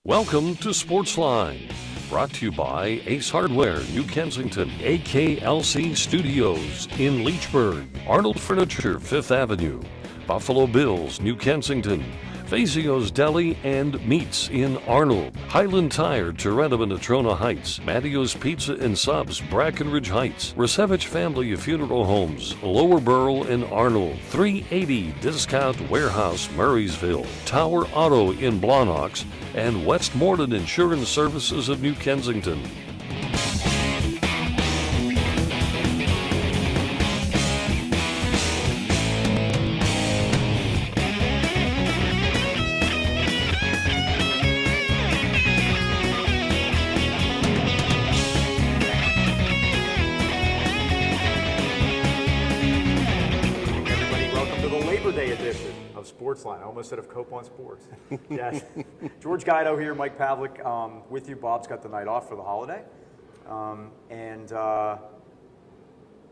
Welcome to Sportsline, brought to you by Ace Hardware, New Kensington, AKLC Studios in Leechburg, Arnold Furniture, 5th Avenue, Buffalo Bills, New Kensington, Fazio's Deli and Meats in Arnold, Highland Tire, Toronto and Natrona Heights, Mattio's Pizza and Subs, Brackenridge Heights, Resevich Family Funeral Homes, Lower Burl in Arnold, 380 Discount Warehouse, Murraysville, Tower Auto in Blawnox, and Westmoreland Insurance Services of New Kensington. Sportsline. I almost said of Cope on Sports. Yes. George Guido here, Mike Pavlik with you. Bob's got the night off for the holiday.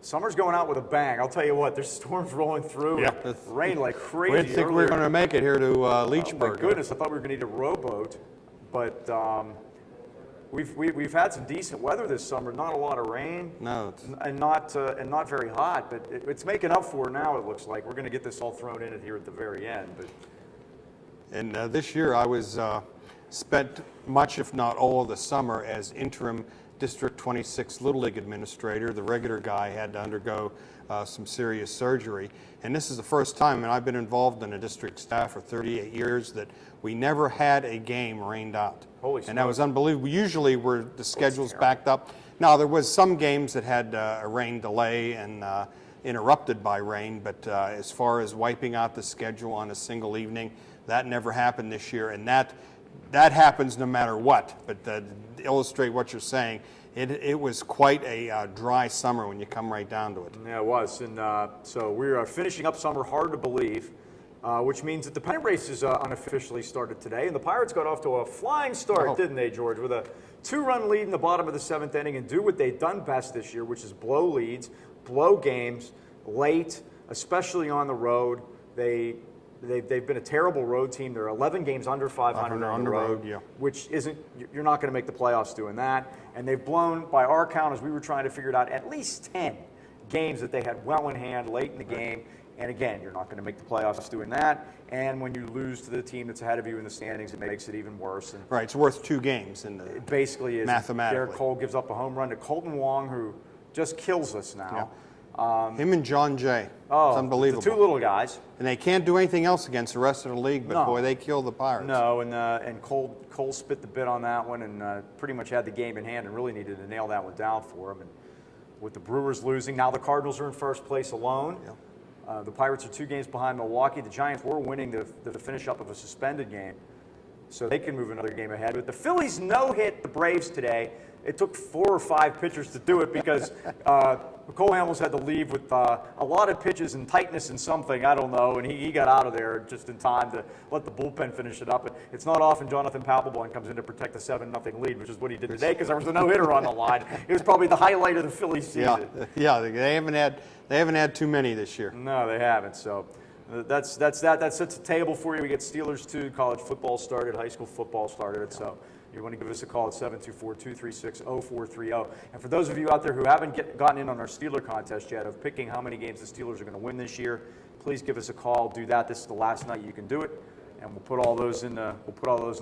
Summer's going out with a bang. I'll tell you what, there's storms rolling through. Yeah. Rain like crazy. We didn't think we were going to make it here to Leechburg. Oh my goodness, I thought we were going to need a rowboat. But we've had some decent weather this summer. Not a lot of rain. No. And not very hot, but it's making up for now, it looks like. We're going to get this all thrown in here at the very end. And this year I was spent much, if not all, of the summer as interim District 26 Little League administrator. The regular guy had to undergo some serious surgery. And this is the first time, and I've been involved in a district staff for 38 years, that we never had a game rained out. Holy smokes. And that was unbelievable. Usually the schedule's backed up. Now, there was some games that had a rain delay and interrupted by rain, but as far as wiping out the schedule on a single evening, that never happened this year, and that happens no matter what. But to illustrate what you're saying, it was quite a dry summer when you come right down to it. Yeah, it was, and so we are finishing up summer, hard to believe, which means that the pennant race is unofficially started today, and the Pirates got off to a flying start, didn't they, George, with a 2-run lead in the bottom of the 7th inning and do what they've done best this year, which is blow leads, blow games, late, especially on the road. They've been a terrible road team. They're 11 games under 500 on the road, yeah. Which isn't, you're not going to make the playoffs doing that. And they've blown, by our count, as we were trying to figure it out, at least 10 games that they had well in hand late in the game. And again, you're not going to make the playoffs doing that. And when you lose to the team that's ahead of you in the standings, it makes it even worse. And right, it's worth 2 games in the it basically is. Mathematically. Garrett Cole gives up a home run to Colton Wong, who just kills us now. Yeah. Him and John Jay. It's unbelievable. The 2 little guys. And they can't do anything else against the rest of the league, but boy, they kill the Pirates. No, and Cole spit the bit on that one and pretty much had the game in hand and really needed to nail that one down for him. And with the Brewers losing, now the Cardinals are in first place alone. Yeah. The Pirates are 2 games behind Milwaukee. The Giants were winning the finish up of a suspended game, so they can move another game ahead. But the Phillies no-hit the Braves today. It took 4 or 5 pitchers to do it because Cole Hamels had to leave with a lot of pitches and tightness and something, I don't know, and he got out of there just in time to let the bullpen finish it up. But it's not often Jonathan Papelbon comes in to protect the 7-0 lead, which is what he did today because there was a no-hitter on the line. It was probably the highlight of the Phillies season. Yeah, they haven't had too many this year. No, they haven't. So that's that. That sets the table for you. We get Steelers 2, college football started, high school football started. So you want to give us a call at 724-236-0430. And for those of you out there who haven't gotten in on our Steeler contest yet of picking how many games the Steelers are going to win this year, please give us a call. Do that. This is the last night you can do it, and we'll put all those in the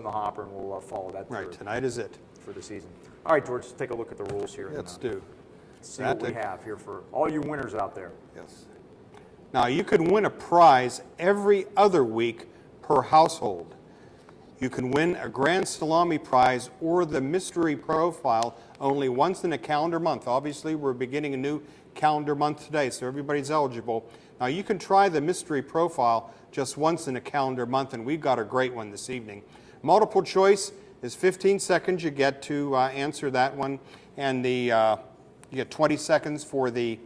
hopper, and we'll follow that. Right. Tonight is it for the season. All right, George. Let's take a look at the rules here. Let's do. See what we have here for all you winners out there. Yes. Now you can win a prize every other week per household. You can win a Grand Salami prize or the mystery profile only once in a calendar month. Obviously, we're beginning a new calendar month today, so everybody's eligible. Now, you can try the mystery profile just once in a calendar month, and we've got a great one this evening. Multiple choice is 15 seconds you get to answer that one, and you get 20 seconds for the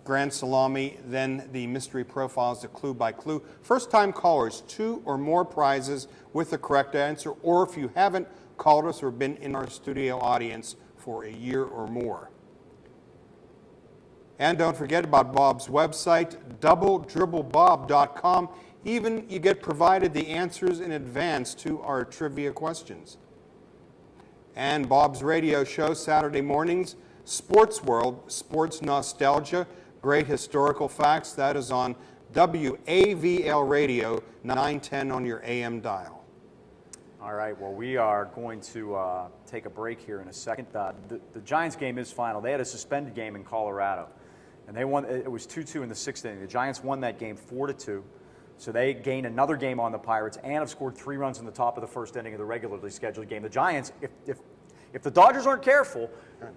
Grand Salami, then the mystery profile is the clue by clue. First-time callers, 2 or more prizes with the correct answer, or if you haven't called us or been in our studio audience for a year or more. And don't forget about Bob's website, doubledribblebob.com. Even you get provided the answers in advance to our trivia questions. And Bob's radio show Saturday mornings, Sports World, Sports Nostalgia, Great Historical Facts. That is on WAVL Radio, 910 on your AM dial. All right, well, we are going to take a break here in a second. The Giants game is final. They had a suspended game in Colorado, and they won. It was 2-2 in the sixth inning. The Giants won that game 4-2. So they gained another game on the Pirates and have scored 3 runs in the top of the first inning of the regularly scheduled game. The Giants, if the Dodgers aren't careful,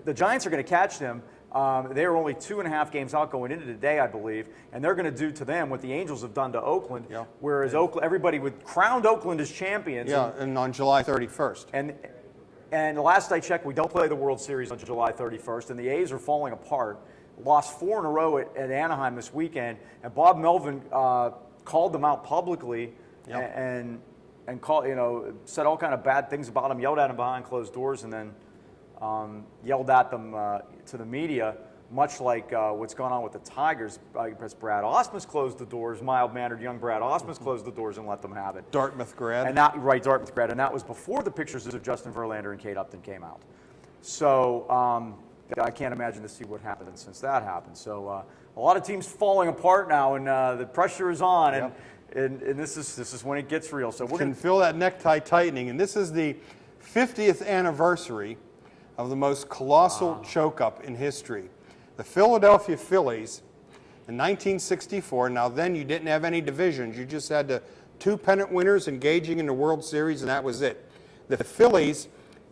the Giants are going to catch them. They are only 2.5 games out going into today, I believe, and they're going to do to them what the Angels have done to Oakland, whereas everybody crowned Oakland as champions. Yeah, and on July 31st. And the last I checked, we don't play the World Series on July 31st, and the A's are falling apart. Lost 4 in a row at Anaheim this weekend, and Bob Melvin called them out publicly and said all kind of bad things about them, yelled at them behind closed doors, and then yelled at them to the media, much like what's going on with the Tigers. I guess Brad Ausmus closed the doors, mild-mannered young Brad Ausmus closed the doors and let them have it. Dartmouth grad. And Dartmouth grad, and that was before the pictures of Justin Verlander and Kate Upton came out. So I can't imagine to see what happened since that happened. So a lot of teams falling apart now, and the pressure is on, and this is when it gets real. So we're can feel that necktie tightening, and this is the 50th anniversary of the most colossal choke-up in history. The Philadelphia Phillies in 1964. Now then, you didn't have any divisions. You just had 2 pennant winners engaging in the World Series, and that was it. The Phillies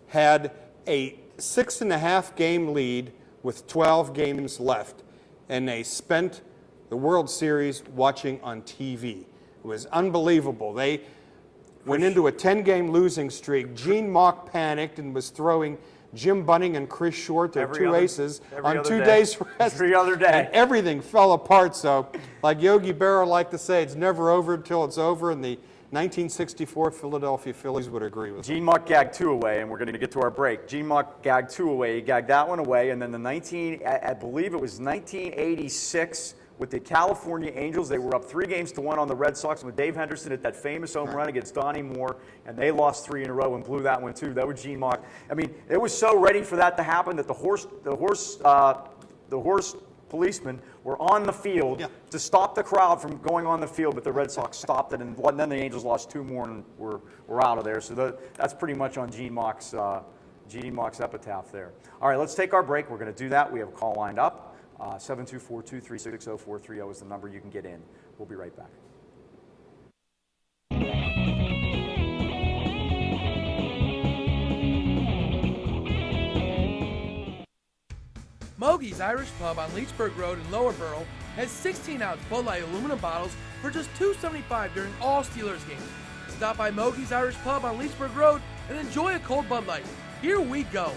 had a 6.5 game lead with 12 games left, and they spent the World Series watching on TV. It was unbelievable. They went into a 10-game losing streak. Gene Mauch panicked and was throwing Jim Bunning and Chris Short, their two aces, on 2 days rest. Every other day. And everything fell apart. So, like Yogi Berra liked to say, it's never over until it's over, and the 1964 Philadelphia Phillies would agree with Gene Mauch gagged 2 away, and we're going to get to our break. Gene Mauch gagged 2 away. He gagged that one away, and then I believe it was 1986 with the California Angels. They were up 3-1 on the Red Sox with Dave Henderson at that famous home run against Donnie Moore, and they lost 3 in a row and blew that one too. That was Gene Mauch. I mean, it was so ready for that to happen that the horse policemen were on the field to stop the crowd from going on the field, but the Red Sox stopped it, and then the Angels lost 2 more and were out of there. So that's pretty much on Gene Mauch's epitaph there. All right, let's take our break. We're going to do that. We have a call lined up. 724-236-0430 is the number you can get in. We'll be right back. Mogi's Irish Pub on Leechburg Road in Lower Borough has 16-ounce Bud Light aluminum bottles for just $2.75 during all Steelers games. Stop by Mogi's Irish Pub on Leechburg Road and enjoy a cold Bud Light. Here we go.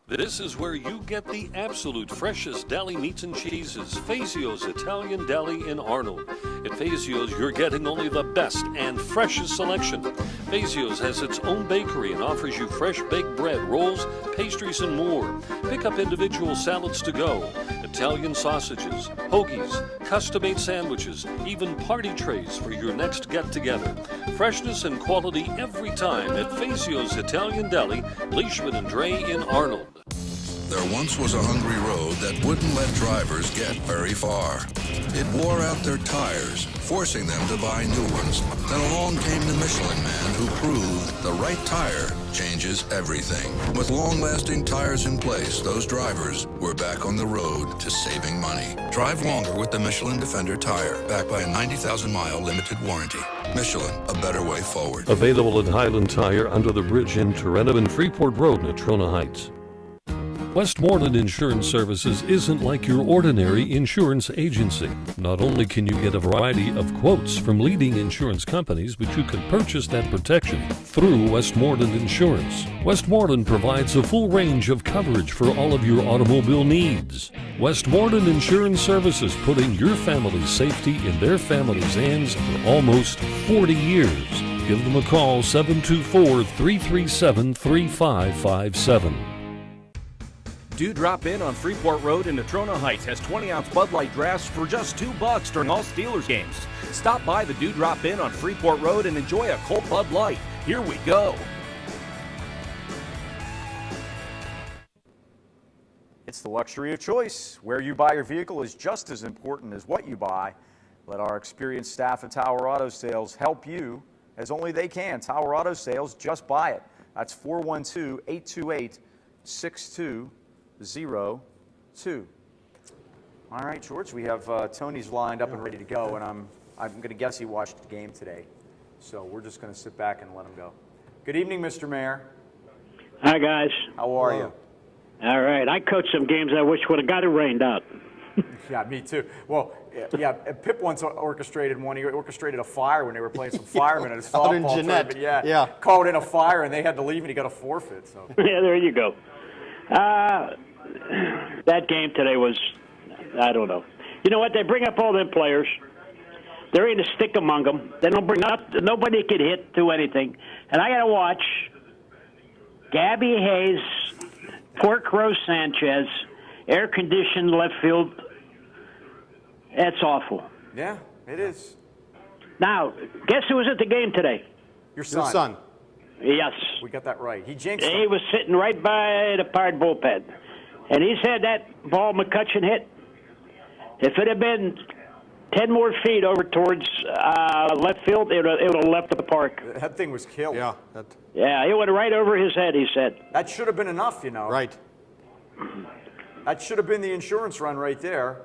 This is where you get the absolute freshest deli meats and cheeses, Fazio's Italian Deli in Arnold. At Fazio's, you're getting only the best and freshest selection. Fazio's has its own bakery and offers you fresh baked bread, rolls, pastries, and more. Pick up individual salads to go, Italian sausages, hoagies, custom-made sandwiches, even party trays for your next get-together. Freshness and quality every time at Fazio's Italian Deli, Leishman and Dre in Arnold. There once was a hungry road that wouldn't let drivers get very far. It wore out their tires, forcing them to buy new ones. Then along came the Michelin Man who proved the right tire changes everything. With long-lasting tires in place, those drivers were back on the road to saving money. Drive longer with the Michelin Defender tire, backed by a 90,000-mile limited warranty. Michelin, a better way forward. Available at Highland Tire under the bridge in Tarentum and Freeport Road, Natrona Heights. Westmoreland Insurance Services isn't like your ordinary insurance agency. Not only can you get a variety of quotes from leading insurance companies, but you can purchase that protection through Westmoreland Insurance. Westmoreland provides a full range of coverage for all of your automobile needs. Westmoreland Insurance Services, putting your family's safety in their family's hands for almost 40 years. Give them a call, 724-337-3557. Dewdrop Inn on Freeport Road in Natrona Heights has 20-ounce Bud Light drafts for just $2 during all Steelers games. Stop by the Dewdrop Inn on Freeport Road and enjoy a cold Bud Light. Here we go. It's the luxury of choice. Where you buy your vehicle is just as important as what you buy. Let our experienced staff at Tower Auto Sales help you as only they can. Tower Auto Sales, just buy it. That's 412-828-6202. All right, George, we have Tony's lined up and ready to go, and I'm going to guess he watched the game today. So we're just going to sit back and let him go. Good evening, Mr. Mayor. Hi, guys. How are you? All right. I coached some games I wish would have got it rained out. Yeah, me too. Well, yeah, Pip once orchestrated one. He orchestrated a fire when they were playing some firemen at his softball tournament. Yeah, called in a fire, and they had to leave, and he got a forfeit. So. Yeah, there you go. That game today was, I don't know. You know what? They bring up all them players. There ain't a stick among them. They don't bring up, nobody could hit, do anything. And I got to watch Gabby Hayes, Pork Rose Sanchez, air-conditioned left field. That's awful. Yeah, it is. Now, guess who was at the game today? Your son. Your son. Yes. We got that right. He jinxed He him. was sitting right by the Pirate bullpen. And he said that ball McCutcheon hit, if it had been 10 more feet over towards left field, it would have left the park. That thing was killed. Yeah. Yeah, it went right over his head, he said. That should have been enough, you know. Right. That should have been the insurance run right there.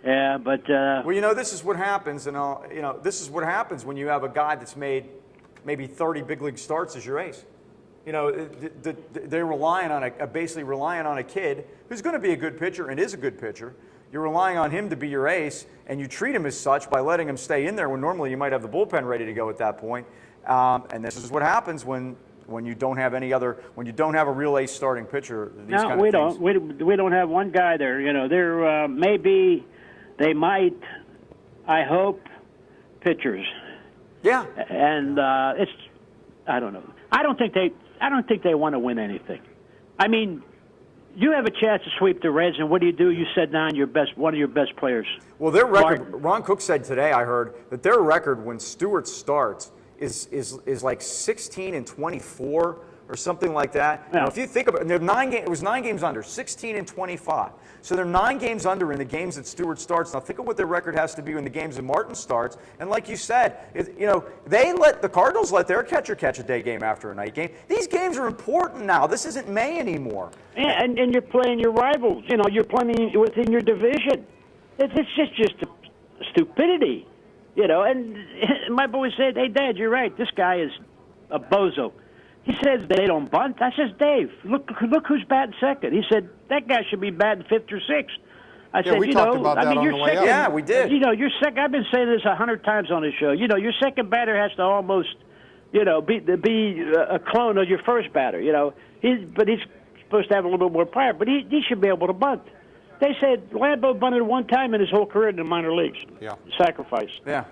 Yeah, but... well, you know, this is what happens, and you know, this is what happens when you have a guy that's made maybe 30 big league starts as your ace. You know, they're relying on basically relying on a kid who's going to be a good pitcher and is a good pitcher. You're relying on him to be your ace, and you treat him as such by letting him stay in there when normally you might have the bullpen ready to go at that point. And this is what happens when you don't have any other, when you don't have a real ace starting pitcher. These no, we don't. We don't have one guy there. You know, there they might, I hope, pitchers. Yeah. And it's, I don't know. I don't think they want to win anything. I mean, you have a chance to sweep the Reds, and what do? You set down one of your best players. Well, their record. Ron Cook said today, I heard, that their record when Stewart starts is like 16-24 or something like that. Yeah. Now, if you think about it, it was 9 games under, 16-25. So they're 9 games under in the games that Stewart starts. Now think of what their record has to be when the games that Martin starts. And like you said, you know, the Cardinals let their catcher catch a day game after a night game. These games are important now. This isn't May anymore. Yeah, and you're playing your rivals. You know, you're playing within your division. It's just stupidity. You know, and my boy said, "Hey, Dad, you're right. This guy is a bozo." He says they don't bunt. I says, "Dave, look who's batting second." He said, "That guy should be batting 5th or 6th." I said, we talked about that on the way up. Yeah, we did. You know, your second. I've been saying this 100 times on this show. You know, your second batter has to almost, you know, be a clone of your first batter. You know, but he's supposed to have a little bit more power. But he should be able to bunt. They said Lambeau bunted one time in his whole career in the minor leagues. Yeah. Sacrifice. Yeah.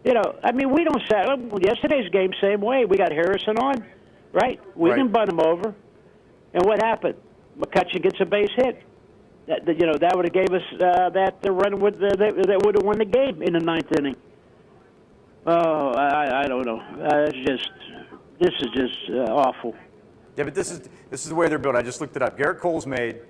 You know, I mean, we don't say yesterday's game same way. We got Harrison on, right? We didn't bunt him over. And what happened? McCutcheon gets a base hit. That would have gave us that run that would have won the game in the 9th inning. Oh, I don't know. This is just awful. Yeah, but this is the way they're built. I just looked it up. Garrett Cole's made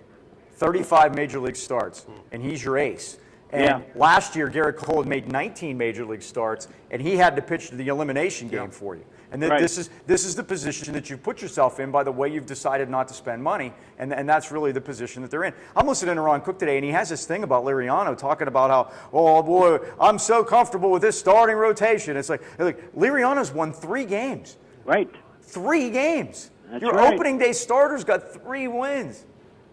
35 major league starts, and he's your ace. And last year, Garrett Cole had made 19 major league starts, and he had to pitch the elimination game for you. And this is the position that you put yourself in by the way you've decided not to spend money, and that's really the position that they're in. I'm listening to Ron Cook today, and he has this thing about Liriano talking about how, oh boy, I'm so comfortable with this starting rotation. It's like Liriano's won 3 games. Right. 3 games. That's Your right. opening day starters got 3 wins.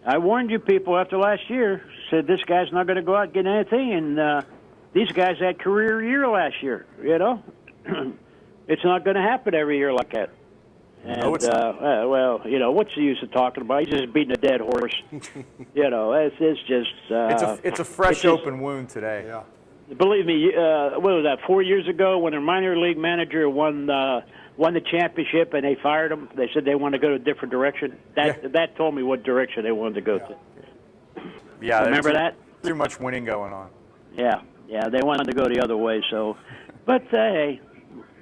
I warned you people after last year, said this guy's not going to go out and get anything, and these guys had career year last year, you know. It's not going to happen every year like that. And, no, it's not. well, you know, what's the use of talking about? He's just beating a dead horse. You know, it's just... it's a fresh open wound today. Yeah. Believe me, what was that, 4 years ago when a minor league manager won won the championship and they fired him. They said they want to go to a different direction. That told me what direction they wanted to go to. Yeah, remember that? Too much winning going on. Yeah, they wanted to go the other way. So, but hey,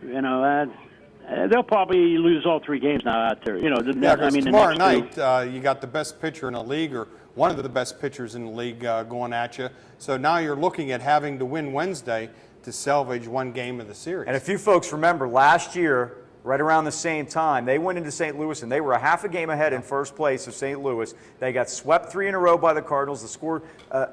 they'll probably lose all 3 games now out there. Tomorrow night you got the best pitcher in the league, or one of the best pitchers in the league, going at you. So now you're looking at having to win Wednesday to salvage 1 game of the series. And if you folks remember, last year, right around the same time, they went into St. Louis, and they were a half a game ahead in first place of St. Louis. They got swept 3 in a row by the Cardinals. The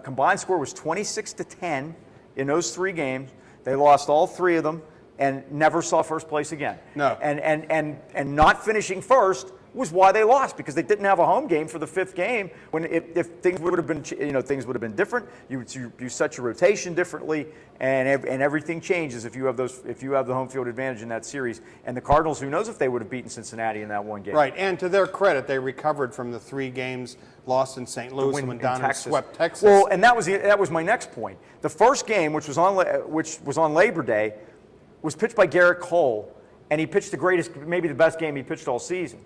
combined score was 26-10 in those 3 games. They lost all 3 of them and never saw first place again. No. And not finishing first was why they lost, because they didn't have a home game for the 5th game. When if things would have been different, you set your rotation differently, and everything changes if you have the home field advantage in that series. And the Cardinals, who knows if they would have beaten Cincinnati in that 1 game. Right, and to their credit, they recovered from the 3 games lost in St. Louis and went down and swept Texas. Well, and that was my next point. The first game, which was on Labor Day, was pitched by Garrett Cole, and he pitched maybe the best game he pitched all season.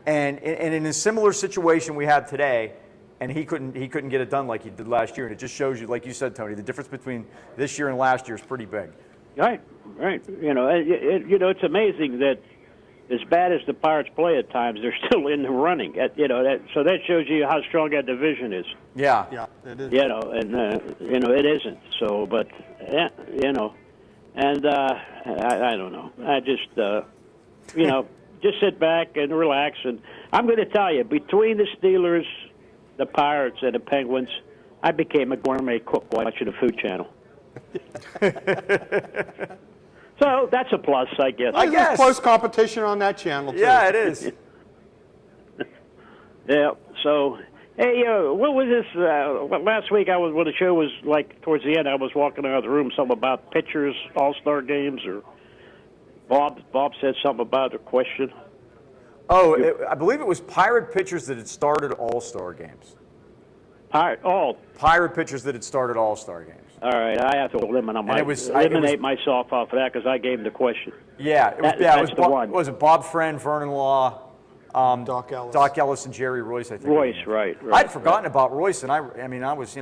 And in a similar situation we have today, and he couldn't get it done like he did last year. And it just shows you, like you said, Tony, the difference between this year and last year is pretty big. Right. It's amazing that as bad as the Pirates play at times, they're still in the running. So that shows you how strong that division is. Yeah. Yeah, it is. It isn't. So, but and I don't know. I just just sit back and relax. And I'm going to tell you, between the Steelers, the Pirates, and the Penguins, I became a gourmet cook watching the Food Channel. So that's a plus, I guess. I guess. There's close competition on that channel, too. Yeah, it is. Yeah. So, hey, what was this? Last week, when the show was like towards the end, I was walking out of the room, something about pitchers, All-Star games, or Bob said something about a question. Oh, I believe it was Pirate pitchers that had started All-Star games. Pirate pitchers that had started All-Star games. All right, I have to eliminate myself off of that because I gave him the question. Yeah, it was the one. Was it Bob Friend, Vernon Law, Doc Ellis, and Jerry Royce? I think. Royce, right. I'd forgotten about Royce, and I was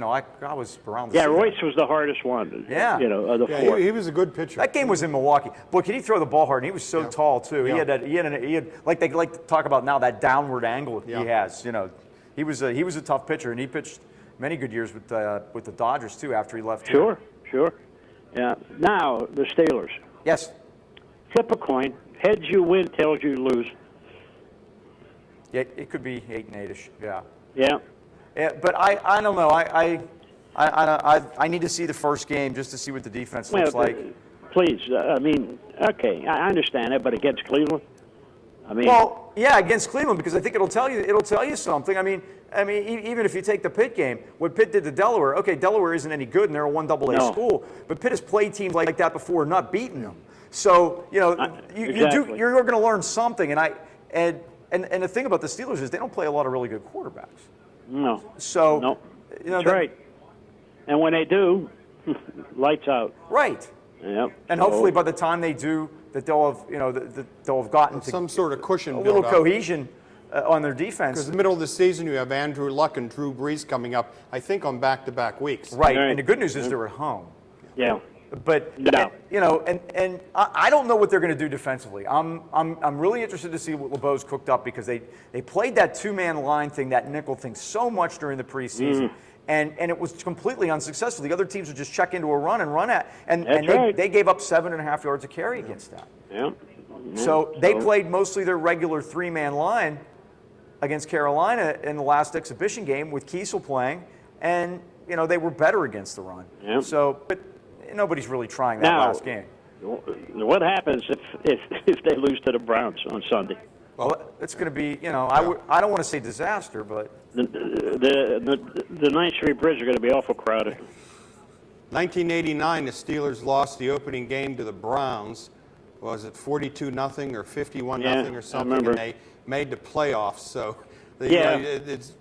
around. Yeah, Royce was the hardest one. Yeah, of the 4. He was a good pitcher. That game was in Milwaukee. Boy, could he throw the ball hard? And he was so tall too. Yeah. He had like they like to talk about now, that downward angle he has. He was a tough pitcher, and he pitched many good years with the Dodgers too after he left. Sure. Yeah. Now the Steelers. Yes. Flip a coin. Heads you win, tails you lose. Yeah, it could be 8 and 8ish. Yeah. Yeah. Yeah, but I don't know. I need to see the first game just to see what the defense looks like. Please, okay, I understand it, but against Cleveland, Well, yeah, against Cleveland, because I think it'll tell you something. I mean, even if you take the Pitt game, what Pitt did to Delaware. Okay, Delaware isn't any good, and they're a 1AA school, but Pitt has played teams like that before, and not beaten them. So you're going to learn something, and the thing about the Steelers is they don't play a lot of really good quarterbacks. No. So no. That's right. And when they do, lights out. Right. Yep. And hopefully by the time they do, that they'll have gotten to some sort of cushion, a little cohesion on their defense. Because in the middle of the season, you have Andrew Luck and Drew Brees coming up, I think, on back-to-back weeks. Right. And the good news is they're at home. Yeah. But and I don't know what they're going to do defensively. I'm really interested to see what LeBeau's cooked up, because they played that 2-man line thing, that nickel thing, so much during the preseason, and it was completely unsuccessful. The other teams would just check into a run and run at, and they gave up 7.5 yards a carry against that. Yeah. So they played mostly their regular 3-man line against Carolina in the last exhibition game with Kiesel playing, and they were better against the run. Yeah. So, but nobody's really trying that last game. What happens if they lose to the Browns on Sunday? Well, it's going to be, I don't want to say disaster, but the Ninth Street Bridge are going to be awful crowded. 1989, the Steelers lost the opening game to the Browns. Was it 42-0 or 51-0 or something? I remember. And they made the playoffs. So it's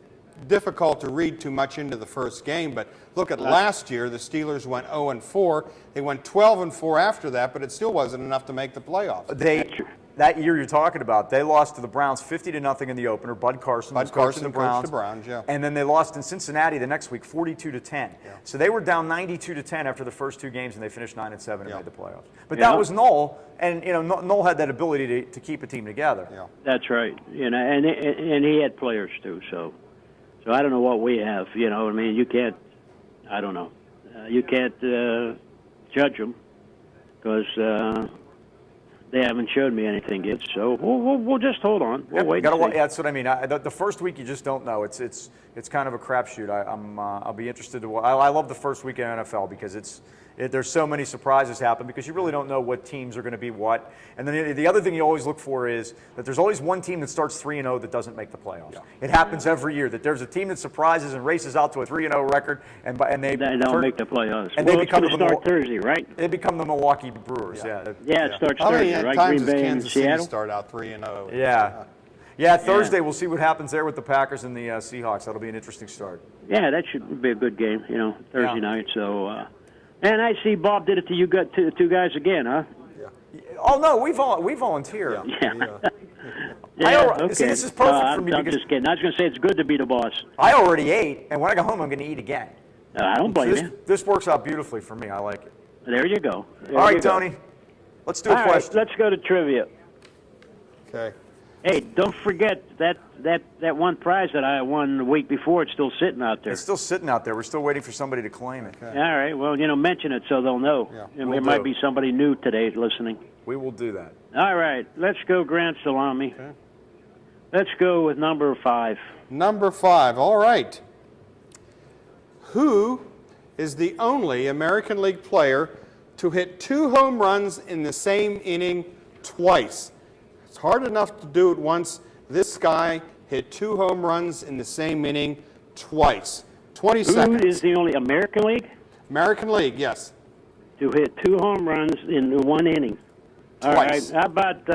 difficult to read too much into the first game, but look at last year. The Steelers went 0-4. They went 12-4 after that, but it still wasn't enough to make the playoffs. that year you're talking about, they lost to the Browns 50-0 in the opener. Bud Carson was coaching the Browns. Coached the Browns, yeah. And then they lost in Cincinnati the next week, 42-10. Yeah. So they were down 92-10 after the first 2 games, and they finished 9-7 and made the playoffs. But that was Noll, and Noll had that ability to keep a team together. Yeah. That's right. And he had players too. So I don't know what we have. I mean, you can't. I don't know. You can't judge them because they haven't showed me anything yet. So we'll just hold on. We'll wait. That's what I mean. The first week you just don't know. It's kind of a crapshoot. I'll be interested to. I love the first week in NFL because there's so many surprises happen because you really don't know what teams are going to be what. And then the other thing you always look for is that there's always one team that starts 3-0 that doesn't make the playoffs. Yeah. It happens every year that there's a team that surprises and races out to a 3-0 record and they don't make the playoffs. And they become start Thursday, right? They become the Milwaukee Brewers. Yeah. It starts Thursday, right? Green Bay and Seattle start out 3-0. Yeah, Thursday we'll see what happens there with the Packers and the Seahawks. That'll be an interesting start. Yeah, that should be a good game, Thursday night. So, and I see Bob did it to you two guys again, huh? Yeah. Oh no, we volunteer. Okay. See, this is perfect for me. I'm just kidding. I was going to say it's good to be the boss. I already ate, and when I go home, I'm going to eat again. I don't blame you. This works out beautifully for me. I like it. There you go. All right, Tony. Let's do a question. Let's go to trivia. Okay. Hey, don't forget that one prize that I won the week before. It's still sitting out there. It's still sitting out there. We're still waiting for somebody to claim it. Okay. All right. Well, mention it so they'll know. Yeah. And there might be somebody new today listening. We will do that. All right. Let's go Grand Salami. Okay. Let's go with number 5. Number 5. All right. Who is the only American League player to hit 2 home runs in the same inning twice? It's hard enough to do it once. This guy hit 2 home runs in the same inning twice. 20 seconds. Who is the only American League? American League, yes. To hit 2 home runs in 1 inning. Twice. All right. How about,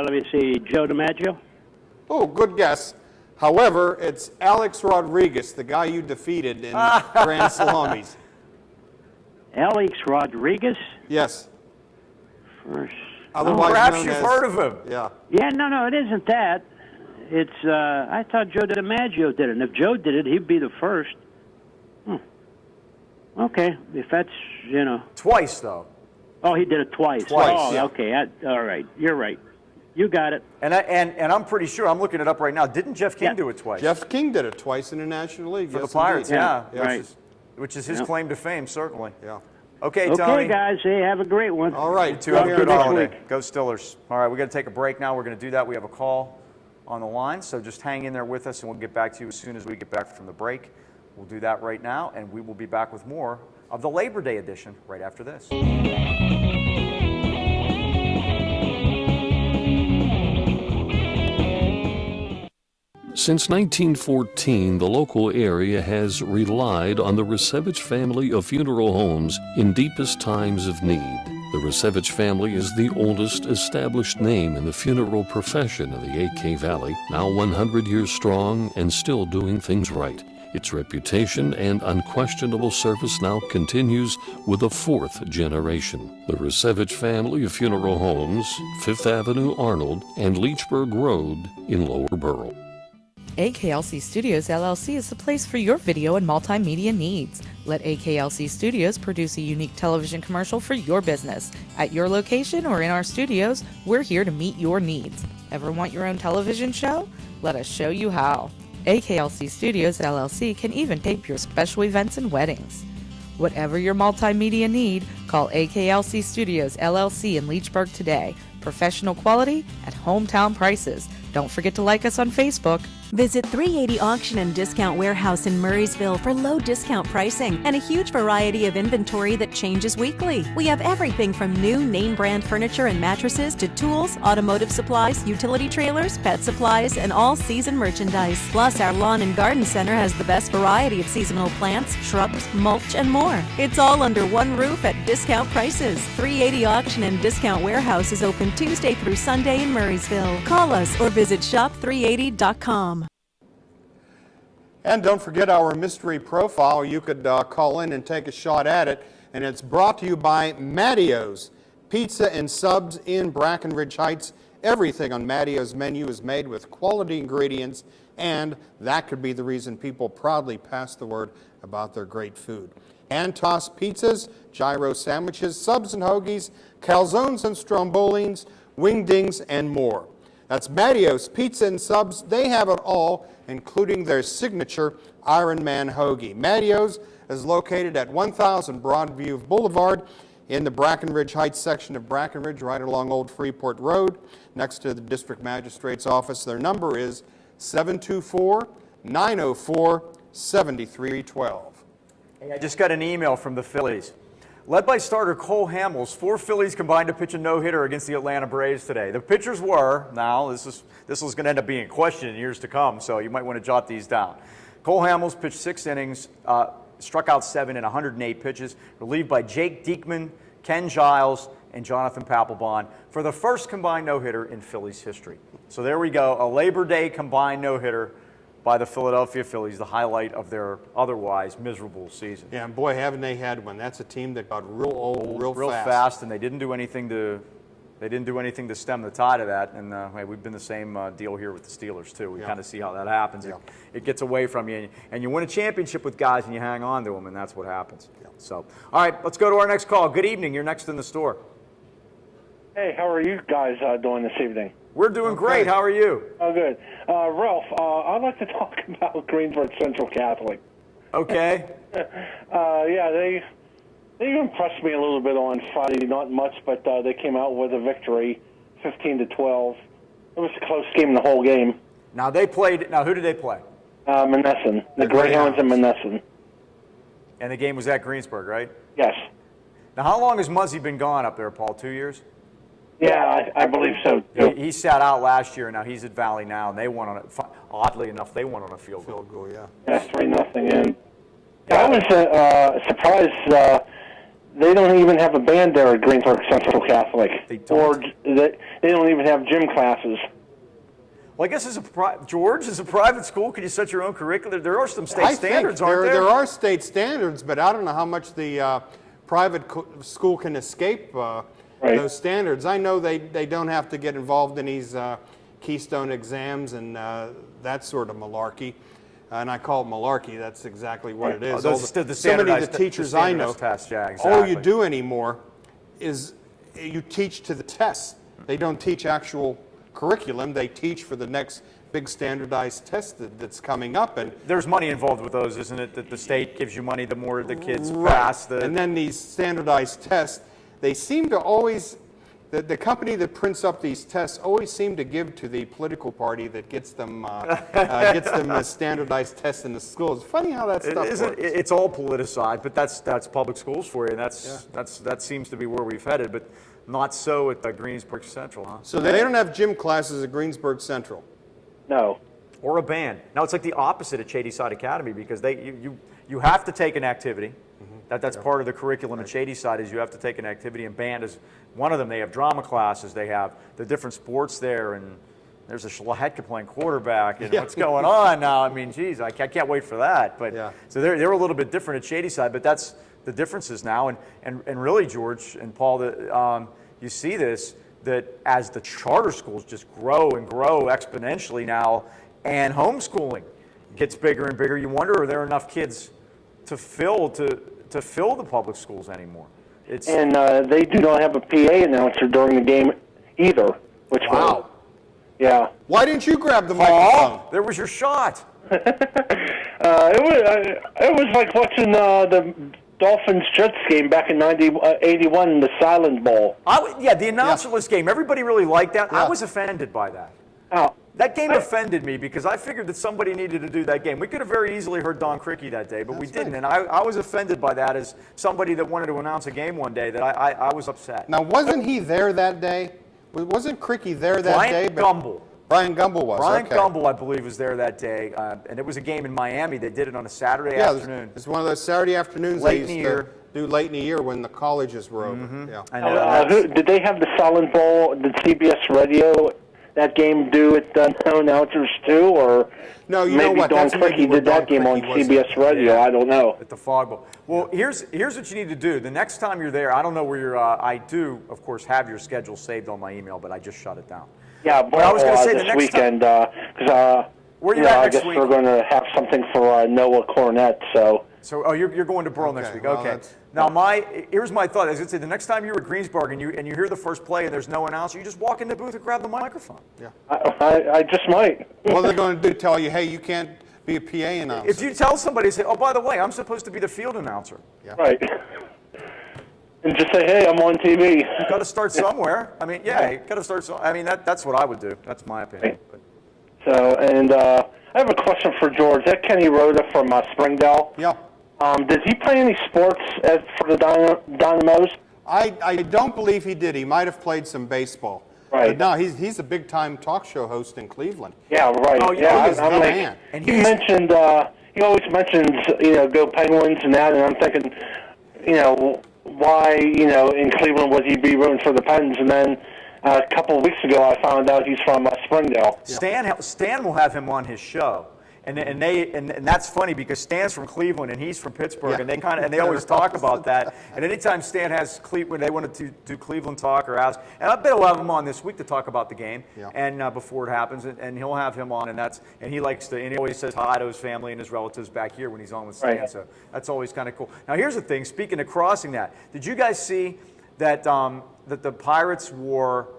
let me see, Joe DiMaggio? Oh, good guess. However, it's Alex Rodriguez, the guy you defeated in Grand Salamis. Alex Rodriguez? Yes. First. Otherwise perhaps known you've as, heard of him. Yeah. Yeah, no, it isn't that. It's, I thought Joe DiMaggio did it. And if Joe did it, he'd be the first. Okay, if that's, Twice, though. Oh, he did it twice. Oh, yeah. Okay. All right. You're right. You got it. And I'm pretty sure, I'm looking it up right now, didn't Jeff King do it twice? Jeff King did it twice in the National League. For the Pirates, yeah. Right. Which is his claim to fame, certainly. Yeah. Okay, Tony. Okay, guys. Hey, have a great one. All right. You two have a good holiday. Go Stillers. All right, we got to take a break now. We're going to do that. We have a call on the line, so just hang in there with us, and we'll get back to you as soon as we get back from the break. We'll do that right now, and we will be back with more of the Labor Day edition right after this. Since 1914, the local area has relied on the Resevich family of funeral homes in deepest times of need. The Resevich family is the oldest established name in the funeral profession in the AK Valley, now 100 years strong and still doing things right. Its reputation and unquestionable service now continues with a 4th generation. The Resevich family of funeral homes, 5th Avenue Arnold, and Leechburg Road in Lower Borough. AKLC Studios LLC is the place for your video and multimedia needs. Let AKLC Studios produce a unique television commercial for your business. At your location or in our studios, we're here to meet your needs. Ever want your own television show? Let us show you how. AKLC Studios LLC can even tape your special events and weddings. Whatever your multimedia need, call AKLC Studios LLC in Leechburg today. Professional quality at hometown prices. Don't forget to like us on Facebook. Visit 380 Auction and Discount Warehouse in Murraysville for low discount pricing and a huge variety of inventory that changes weekly. We have everything from new name brand furniture and mattresses to tools, automotive supplies, utility trailers, pet supplies, and all season merchandise. Plus, our lawn and garden center has the best variety of seasonal plants, shrubs, mulch, and more. It's all under one roof at discount prices. 380 Auction and Discount Warehouse is open Tuesday through Sunday in Murraysville. Call us or visit shop380.com. And don't forget our mystery profile. You could call in and take a shot at it. And it's brought to you by Mattio's Pizza and Subs in Brackenridge Heights Everything on Mattio's menu is made with quality ingredients, and that could be the reason people proudly pass the word about their great food. Hand-tossed pizzas, gyro sandwiches, subs and hoagies, calzones and strombolines, wingdings, and more. That's Mattio's Pizza and Subs. They have it all, including their signature Iron Man hoagie. Mattio's is located at 1000 Broadview Boulevard in the Brackenridge Heights section of Brackenridge, right along Old Freeport Road, next to the District Magistrate's office. Their number is 724-904-7312. Hey, I just got an email from the Phillies. Led by starter Cole Hamels, 4 Phillies combined to pitch a no-hitter against the Atlanta Braves today. The pitchers were, now this is going to end up being a question in years to come, so you might want to jot these down. Cole Hamels pitched 6 innings, struck out 7 in 108 pitches, relieved by Jake Diekman, Ken Giles, and Jonathan Papelbon for the first combined no-hitter in Phillies history. So there we go, a Labor Day combined no-hitter by the Philadelphia Phillies, the highlight of their otherwise miserable season. Yeah, and boy, haven't they had one. That's a team that got real old, real fast. fast, and they didn't do anything to stem the tide of that. And hey, we've been the same deal here with the Steelers too. We kind of see how that happens. Yeah. It gets away from you, and you win a championship with guys, and you hang on to them, and that's what happens. Yeah. So, all right, let's go to our next call. Good evening. You're next in the store. Hey, how are you guys doing this evening? We're doing great. How are you? Oh, good. Ralph, I'd like to talk about Greensburg Central Catholic. Okay. Yeah, they impressed me a little bit on Friday. Not much, but they came out with a victory, 15-12. It was a close game the whole game. Now they played. Now who did they play? Monessen, the Greyhounds and Monessen. And the game was at Greensburg, right? Yes. Now, how long has Muzzy been gone up there, Paul? 2 years? Yeah, I believe so. He sat out last year, and now he's at Valley now, and they won on it. Oddly enough, they won on a field goal. Yeah. Yeah, 3-0. And I was surprised they don't even have a band there at Greensburg Central Catholic. They don't. Or they don't even have gym classes. Well, I guess George, as a private school, can you set your own curriculum? There are some state standards, aren't there? There are state standards, but I don't know how much the private school can escape those standards. I know they don't have to get involved in these Keystone exams and that sort of malarkey. And I call it malarkey. That's exactly what it is. So many of the teachers I know, all you do anymore is you teach to the test. They don't teach actual curriculum. They teach for the next big standardized test that's coming up. And there's money involved with those, isn't it? That the state gives you money the more the kids pass. And then these standardized tests, they seem to always, the company that prints up these tests always seem to give to the political party that gets them a standardized test in the schools. It's funny how that stuff works. It's all politicized, but that's public schools for you, and that seems to be where we've headed, but not so at the Greensburg Central, huh? So they don't have gym classes at Greensburg Central? No. Or a band. Now it's like the opposite at Shadyside Academy because you have to take an activity. That's part of the curriculum at Shadyside is you have to take an activity, and band is one of them. They have drama classes, they have the different sports there, and there's a Schlehetka playing quarterback, and what's going on now? I mean, geez, I can't wait for that. But so they're a little bit different at Shadyside, but that's the differences now. And really, George and Paul, you see this, that as the charter schools just grow and grow exponentially now, and homeschooling gets bigger and bigger, you wonder, are there enough kids to fill the public schools anymore? And they do not have a PA announcer during the game either. Yeah. Why didn't you grab the microphone? There was your shot. It was like watching the Dolphins-Jets game back in 81, the Silent Bowl. The announcerless game. Everybody really liked that. I was offended by that. Oh. That game offended me because I figured that somebody needed to do that game. We could have very easily heard Don Criqui that day, but we didn't. And I was offended by that as somebody that wanted to announce a game one day, that I was upset. Now, wasn't he there that day? Wasn't Criqui there that day? Brian Gumble was. Brian Gumble, I believe, was there that day. And it was a game in Miami. They did it on a Saturday afternoon. It's one of those Saturday afternoons late in the year. Do late in the year when the colleges were over. Did they have the Silent Bowl, the CBS radio, that game do it no announcers too? Or no, maybe Don Criqui did that game on CBS radio. I don't know. At the Fog Bowl. Well, here's what you need to do. The next time you're there, I don't know where you're. I do, of course, have your schedule saved on my email, but I just shut it down. Yeah, But I was going to say the this next weekend because Where you know, at I next guess week? we're going to have something for Noah Cornett. So you're going to Burl next week. well, Okay. that's- Now here's my thought. I was going to say the next time you're at Greensburg and you hear the first play and there's no announcer, you just walk in the booth and grab the microphone. Yeah. I just might. What they're going to do, tell you, hey, you can't be a PA announcer. If you tell somebody, say, oh, by the way, I'm supposed to be the field announcer. Right. And just say, hey, I'm on TV. You got to start somewhere. I mean, yeah, you got to start. I mean, that's what I would do. That's my opinion. But So, and I have a question for George. That Kenny Rhoda from Springdale. Yeah. Does he play any sports for the Dynamos? I don't believe he did. He might have played some baseball. Right. But no, he's a big-time talk show host in Cleveland. Yeah, right. Oh, yeah, he is I'm the like, man. And he mentioned, he always mentions, go Penguins and that, and I'm thinking, why, in Cleveland would he be rooting for the Pens? And then a couple of weeks ago, I found out he's from Springdale. Stan will have him on his show. And that's funny because Stan's from Cleveland and he's from Pittsburgh, Yeah. and they always talk about that. And anytime Stan has Cleveland, they want to do Cleveland talk or ask. And I bet we'll have him on this week to talk about the game and before it happens. And he'll have him on, and he likes to, and he always says hi to his family and his relatives back here when he's on with Stan. Right. So that's always kind of cool. Now here's the thing. Speaking of crossing that, did you guys see that that the Pirates wore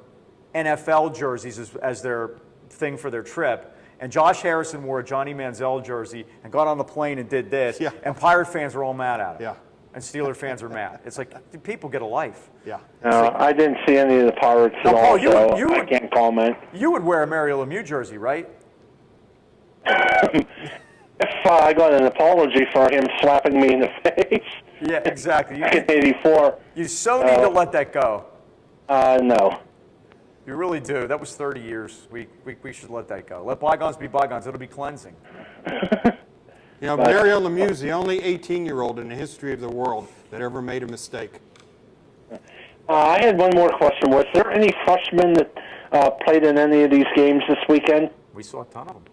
NFL jerseys as their thing for their trip? And Josh Harrison wore a Johnny Manziel jersey and got on the plane and did this. Yeah. And Pirate fans were all mad at him. Yeah. And Steeler fans are mad. It's like, people get a life. Yeah. No, I didn't see any of the Pirates at Now, all, Paul, so I can't comment. You would wear a Mario Lemieux jersey, right? If I got an apology for him slapping me in the face Yeah, exactly. back in '84, You so need to let that go. no. You really do. That was 30 years. We should let that go. Let bygones be bygones. It'll be cleansing. Mario Lemieux is the only 18-year-old in the history of the world that ever made a mistake. I had one more question. Was there any freshmen that played in any of these games this weekend? We saw a ton of them.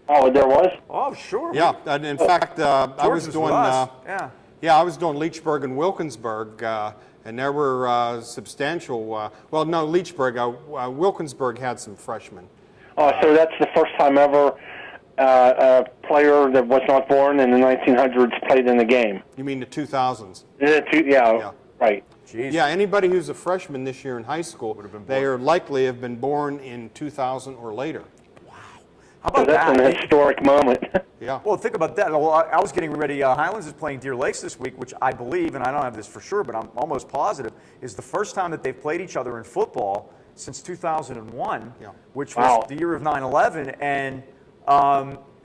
Oh, there was? Oh, sure. Yeah, and in fact, I was with doing us. I was doing Leechburg and Wilkinsburg, and there were substantial. Leechburg, Wilkinsburg had some freshmen. Oh, so that's the first time ever a player that was not born in the 1900s played in the game. You mean the 2000s? Yeah, right. Jeez. Yeah, anybody who's a freshman this year in high school, they are likely have been born in 2000 or later. How about That's that? an historic moment. Yeah. Well, think about that. Well, I was getting ready. Highlands is playing Deer Lakes this week, which I believe, and I don't have this for sure, but I'm almost positive, is the first time that they've played each other in football since 2001, which was the year of 9/11. And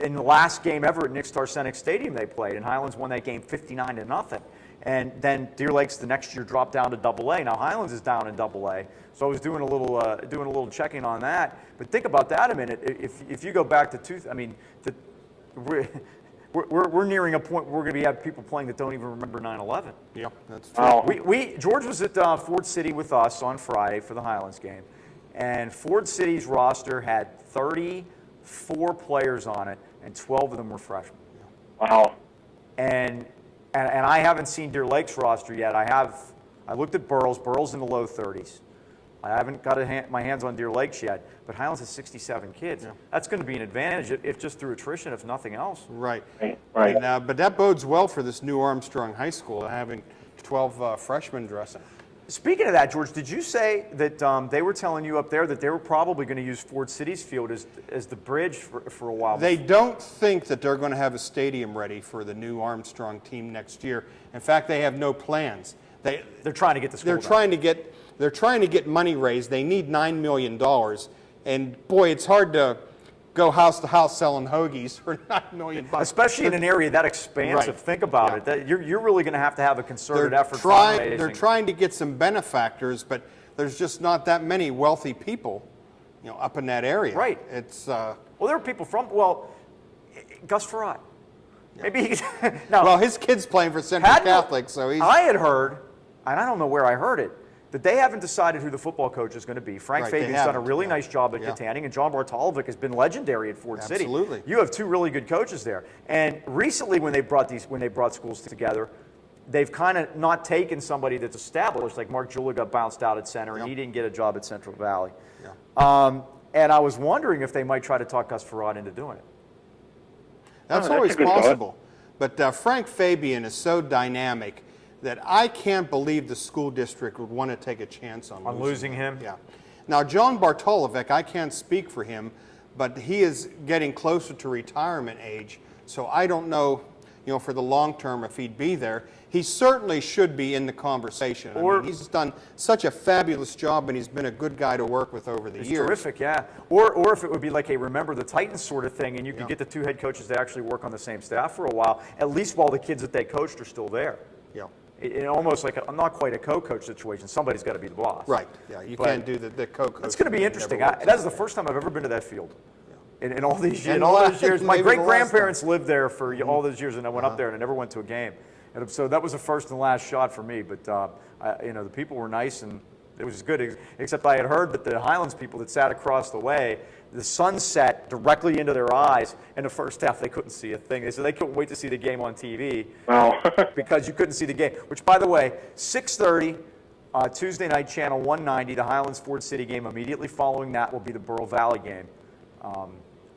in the last game ever at Nick's Arsenic Stadium, they played, and Highlands won that game 59-0. And then Deer Lakes the next year dropped down to AA. Now Highlands is down in AA. So I was doing a little checking on that. But think about that a minute. If you go back to we're nearing a point where we're going to have people playing that don't even remember 9/11. Yeah, that's true. George was at Ford City with us on Friday for the Highlands game, and Ford City's roster had 34 players on it, and 12 of them were freshmen. Wow. And I haven't seen Deer Lake's roster yet. I looked at Burl's in the low 30s. I haven't got my hands on Deer Lakes yet, but Highlands has 67 kids. Yeah. That's going to be an advantage, if just through attrition, if nothing else. Right. Right. And, but that bodes well for this new Armstrong High School, having 12 freshmen dressing. Speaking of that, George, did you say that they were telling you up there that they were probably going to use Ford City's field as the bridge for a while? They don't think that they're going to have a stadium ready for the new Armstrong team next year. In fact, they have no plans. They're trying to get the school They're trying to get money raised. They need $9 million, and boy, it's hard to go house to house selling hoagies for $9 million. Especially in an area that expansive. Right. Think about it. You're really going to have a concerted effort. They're trying to get some benefactors, but there's just not that many wealthy people, up in that area. Right. It's well, there are people from Gus Farrat. Maybe no. Well, his kid's playing for Central Catholic, so he's. I had heard, and I don't know where I heard it, that they haven't decided who the football coach is going to be. Frank Fabian's done a really nice job at Katanning, and John Bartolovic has been legendary at Ford City. Absolutely. You have two really good coaches there. And recently, when they brought schools together, they've kind of not taken somebody that's established, like Mark Jula got bounced out at center, and he didn't get a job at Central Valley. And I was wondering if they might try to talk Gus Farad into doing it. That's that's always a good possible. But Frank Fabian is so dynamic that I can't believe the school district would want to take a chance on losing him? Yeah. Now, John Bartolovic, I can't speak for him, but he is getting closer to retirement age, so I don't know, for the long term if he'd be there. He certainly should be in the conversation. I mean, he's done such a fabulous job, and he's been a good guy to work with over the years. Terrific, yeah. Or if it would be like a Remember the Titans sort of thing, and you could get the two head coaches to actually work on the same staff for a while, at least while the kids that they coached are still there. Yeah. It almost like not quite a co-coach situation. Somebody's got to be the boss. Right. Yeah. You can't do the co-coach. It's going to be interesting. That is the first time I've ever been to that field. In all these years, my great-grandparents lived there for all those years, and I went up there and I never went to a game. And so that was the first and last shot for me. But the people were nice and it was good. Except I had heard that the Highlands people that sat across the way, the sun set directly into their eyes. In the first half, they couldn't see a thing. They said they couldn't wait to see the game on TV. Wow. Because you couldn't see the game. Which, by the way, 6:30. Tuesday night, Channel 190, the Highlands Ford City game. Immediately following that will be the Burl Valley game.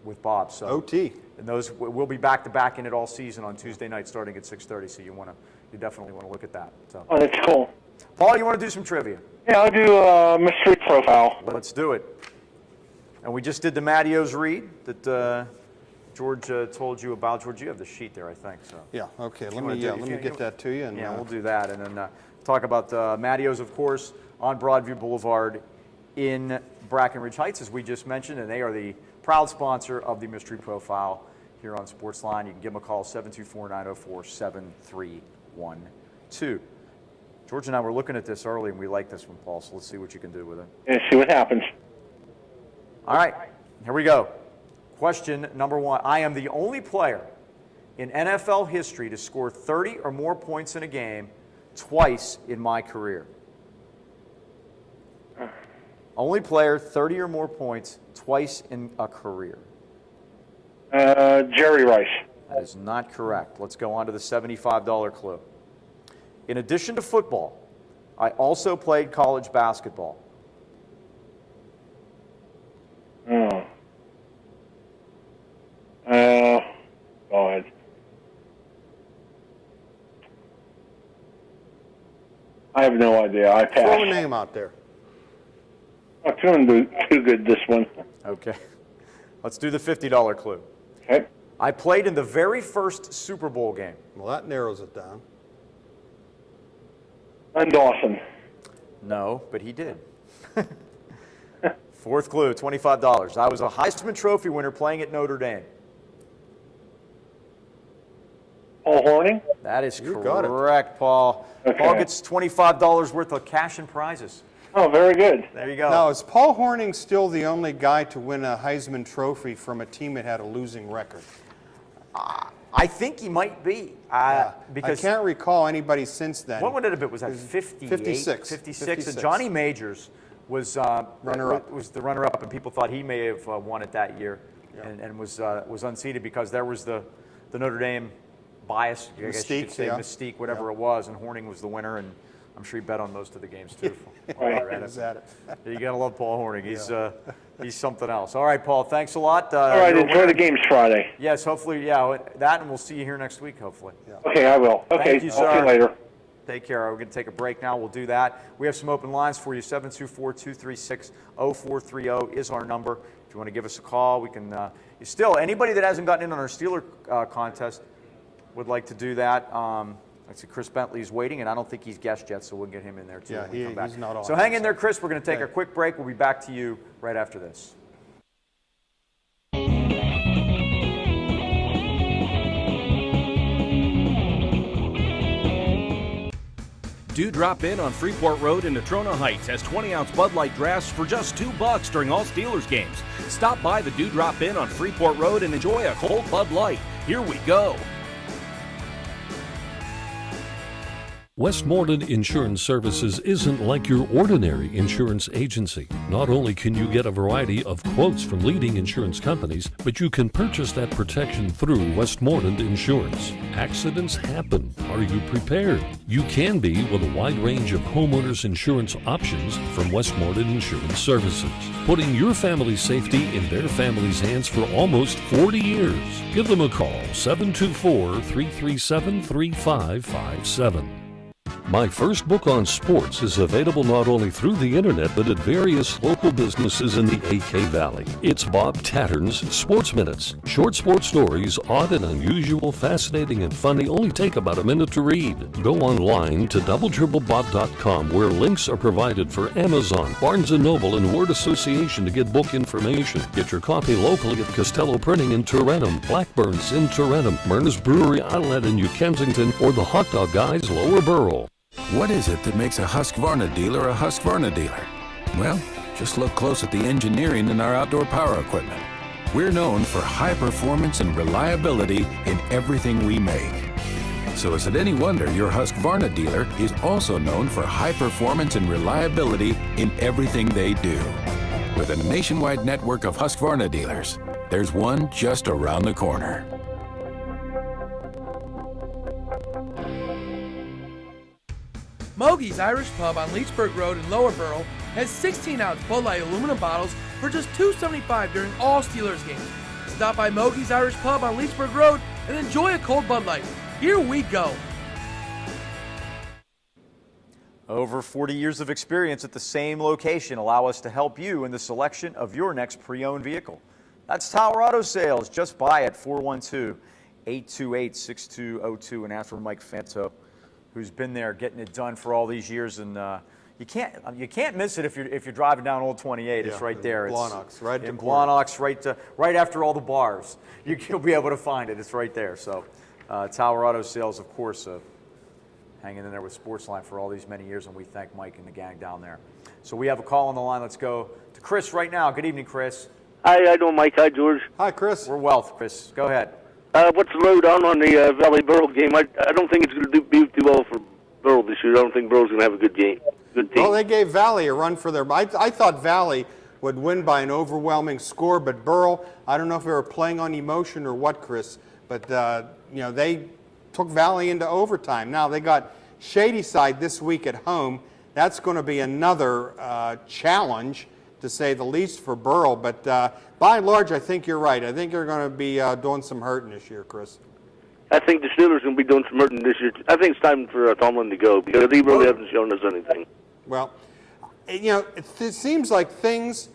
With Bob. So OT. And those we'll be back to back in it all season on Tuesday night starting at 6:30. So you definitely want to look at that. So. Oh, that's cool. Paul, you want to do some trivia? Yeah, I'll do a mystery profile. Let's do it. And we just did the Mattios read that George told you about. George, you have the sheet there, I think. So. Yeah. Okay. Let me get that to you. And, we'll do that, and then talk about Mattios, of course, on Broadview Boulevard in Brackenridge Heights, as we just mentioned, and they are the proud sponsor of the Mystery Profile here on Sportsline. You can give them a call, 724-904-7312. George and I were looking at this early, and we like this one, Paul, so let's see what you can do with it. And see what happens. All right, here we go. Question number one. I am the only player in NFL history to score 30 or more points in a game twice in my career. Only player, 30 or more points, twice in a career. Jerry Rice. That is not correct. Let's go on to the $75 clue. In addition to football, I also played college basketball. Oh. Go ahead. I have no idea. I pass. Throw a name out there. I'm feeling too good this one. Okay. Let's do the $50 clue. Okay. I played in the very first Super Bowl game. Well, that narrows it down. And Dawson. No, but he did. Fourth clue, $25. I was a Heisman Trophy winner playing at Notre Dame. Paul Horning? That is You got it. correct, Paul. Okay. Paul gets $25 worth of cash and prizes. Oh, very good. There you go. Now, is Paul Horning still the only guy to win a Heisman Trophy from a team that had a losing record? I think he might be. Because I can't recall anybody since then. what would it have been? Was that 58? 56. 56. And Johnny Majors was Runner-up. Was the runner-up, and people thought he may have won it that year, and was unseated because there was the Notre Dame bias, I guess you could say, mystique, whatever it was, and Horning was the winner, and I'm sure he bet on most of the games too. Is that it? You gotta love Paul Horning. He's something else. All right, Paul. Thanks a lot. All right, enjoy the games Friday. Yes, hopefully, that, and we'll see you here next week, hopefully. Okay, I will. Okay, Thank you, I'll see sir. you later. Take care. We're going to take a break now. We'll do that. We have some open lines for you. 724-236-0430 is our number. If you want to give us a call, we can. Still, anybody that hasn't gotten in on our Steeler contest would like to do that. I see Chris Bentley's waiting, and I don't think he's guessed yet, so we'll get him in there too. Yeah, when we come back. he's not on. So hang in there, Chris. We're going to take a quick break. We'll be back to you right after this. Dewdrop Inn on Freeport Road in Natrona Heights has 20-ounce Bud Light drafts for just $2 during all Steelers games. Stop by the Dewdrop Inn on Freeport Road and enjoy a cold Bud Light. Here we go. Westmoreland Insurance Services isn't like your ordinary insurance agency. Not only can you get a variety of quotes from leading insurance companies, but you can purchase that protection through Westmoreland Insurance. Accidents happen. Are you prepared? You can be with a wide range of homeowners insurance options from Westmoreland Insurance Services, putting your family's safety in their family's hands for almost 40 years. Give them a call, 724-337-3557. My first book on sports is available not only through the internet, but at various local businesses in the AK Valley. It's Bob Tattern's Sports Minutes. Short sports stories, odd and unusual, fascinating and funny, only take about a minute to read. Go online to doubletripplebob.com, where links are provided for Amazon, Barnes & Noble, and Word Association to get book information. Get your copy locally at Costello Printing in Tarentum, Blackburn's in Tarentum, Myrna's Brewery Outlet in New Kensington, or the Hot Dog Guys Lower Borough. What is it that makes a Husqvarna dealer a Husqvarna dealer? Well, just look close at the engineering in our outdoor power equipment. We're known for high performance and reliability in everything we make. So is it any wonder your Husqvarna dealer is also known for high performance and reliability in everything they do. With a nationwide network of Husqvarna dealers, there's one just around the corner. Mogi's Irish Pub on Leechburg Road in Lower Borough has 16-ounce Bud Light aluminum bottles for just $2.75 during all Steelers games. Stop by Mogi's Irish Pub on Leechburg Road and enjoy a cold Bud Light. Here we go. Over 40 years of experience at the same location allow us to help you in the selection of your next pre-owned vehicle. That's Tower Auto Sales. Just buy at 412-828-6202 and ask for Mike Fanto, who's been there getting it done for all these years, and you can't miss it if you're driving down Old 28. It's right there. Blawnox, right in Blawnox, right after all the bars. You'll be able to find it. It's right there. So, Tower Auto Sales, of course, hanging in there with Sportsline for all these many years, and we thank Mike and the gang down there. So we have a call on the line. Let's go to Chris right now. Good evening, Chris. Hi, how you doing, Mike? Hi, George. Hi, Chris. We're well, Chris. Go ahead. What's the lowdown on the Valley Borough game? I don't think it's going to be too well for Borough this year. I don't think Borough's going to have a good game. Good team. Well, they gave Valley a run for their. I thought Valley would win by an overwhelming score, but Borough, I don't know if they were playing on emotion or what, Chris, but they took Valley into overtime. Now they got Shadyside this week at home. That's going to be another challenge, to say the least, for Borough. But by and large, I think you're right. I think they're going to be doing some hurting this year, Chris. I think the Steelers are going to be doing some hurting this year. I think it's time for Tomlin to go because he really hasn't shown us anything. Well, it seems like things,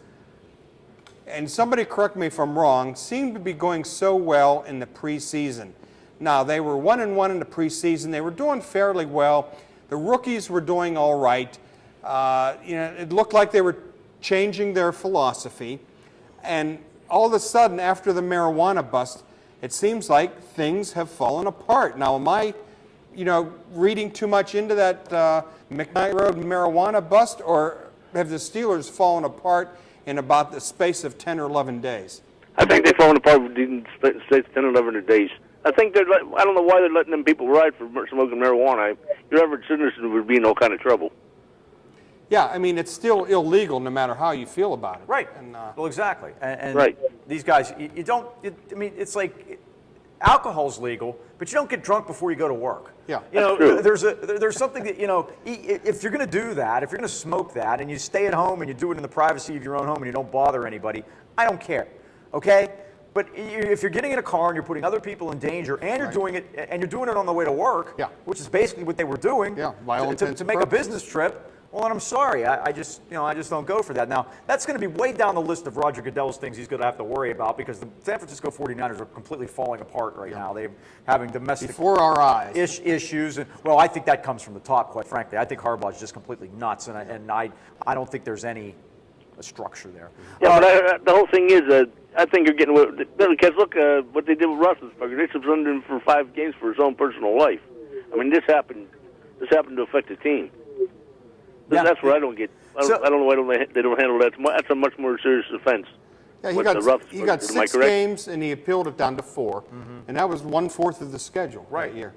and somebody correct me if I'm wrong, seem to be going so well in the preseason. Now, they were 1-1 in the preseason. They were doing fairly well. The rookies were doing all right. It looked like they were changing their philosophy. And all of a sudden, after the marijuana bust, it seems like things have fallen apart. Now, am I, reading too much into that McKnight Road marijuana bust, or have the Steelers fallen apart in about the space of 10 or 11 days? I think they've fallen apart within the space of 10 or 11 days. I think I don't know why they're letting them people ride for smoking marijuana. Your average citizen would be in all kind of trouble. Yeah, I mean, it's still illegal no matter how you feel about it. Right. And, well, exactly. And right. These guys, it's like alcohol's legal, but you don't get drunk before you go to work. Yeah. True. There's something that, if you're going to do that, if you're going to smoke that, and you stay at home and you do it in the privacy of your own home and you don't bother anybody, I don't care. Okay? But if you're getting in a car and you're putting other people in danger, and you're doing it on the way to work, which is basically what they were doing, to make a business trip, well, then I'm sorry. I just don't go for that. Now, that's going to be way down the list of Roger Goodell's things he's going to have to worry about, because the San Francisco 49ers are completely falling apart right now. They're having domestic before our eyes issues. And, well, I think that comes from the top, quite frankly. I think Harbaugh's just completely nuts, and I don't think there's any structure there. Yeah, but the whole thing is, I think you're getting away with it. Because look, what they did with Roethlisberger, they suspended him for 5 games for his own personal life. I mean, this happened to affect the team. Yeah. That's where I don't get. I don't know why they don't handle that. That's a much more serious offense. Yeah, he got 6 games, and he appealed it down to 4, and that was 1/4 of the schedule that year.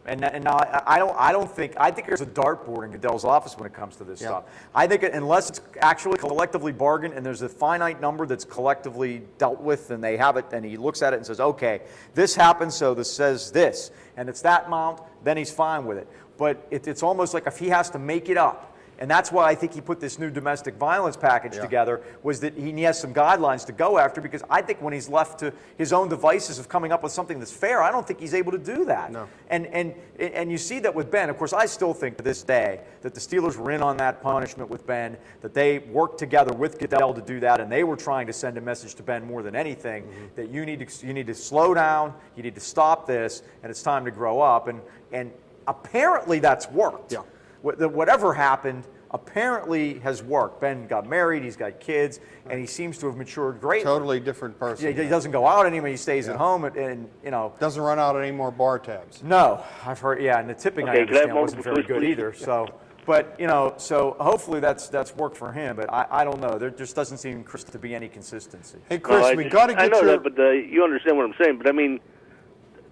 And now I think there's a dartboard in Goodell's office when it comes to this stuff. I think unless it's actually collectively bargained and there's a finite number that's collectively dealt with and they have it and he looks at it and says, okay, this happens, so this says this, and it's that amount, then he's fine with it. But it's almost like if he has to make it up. And that's why I think he put this new domestic violence package together, was that he has some guidelines to go after, because I think when he's left to his own devices of coming up with something that's fair, I don't think he's able to do that. No. And you see that with Ben. Of course, I still think to this day that the Steelers were in on that punishment with Ben, that they worked together with Goodell to do that, and they were trying to send a message to Ben more than anything, that you need to slow down, you need to stop this, and it's time to grow up. And apparently that's worked. Yeah. Whatever happened apparently has worked. Ben got married, he's got kids, and he seems to have matured greatly. Totally different person. Yeah, he doesn't go out anymore, he stays at home, and you know. Doesn't run out any more bar tabs. No, I've heard, and the tipping I understand wasn't very good either, so. But, you know, so hopefully that's worked for him, but I don't know. There just doesn't seem, Chris, to be any consistency. Hey, Chris, we got to get I know that, but you understand what I'm saying, but I mean,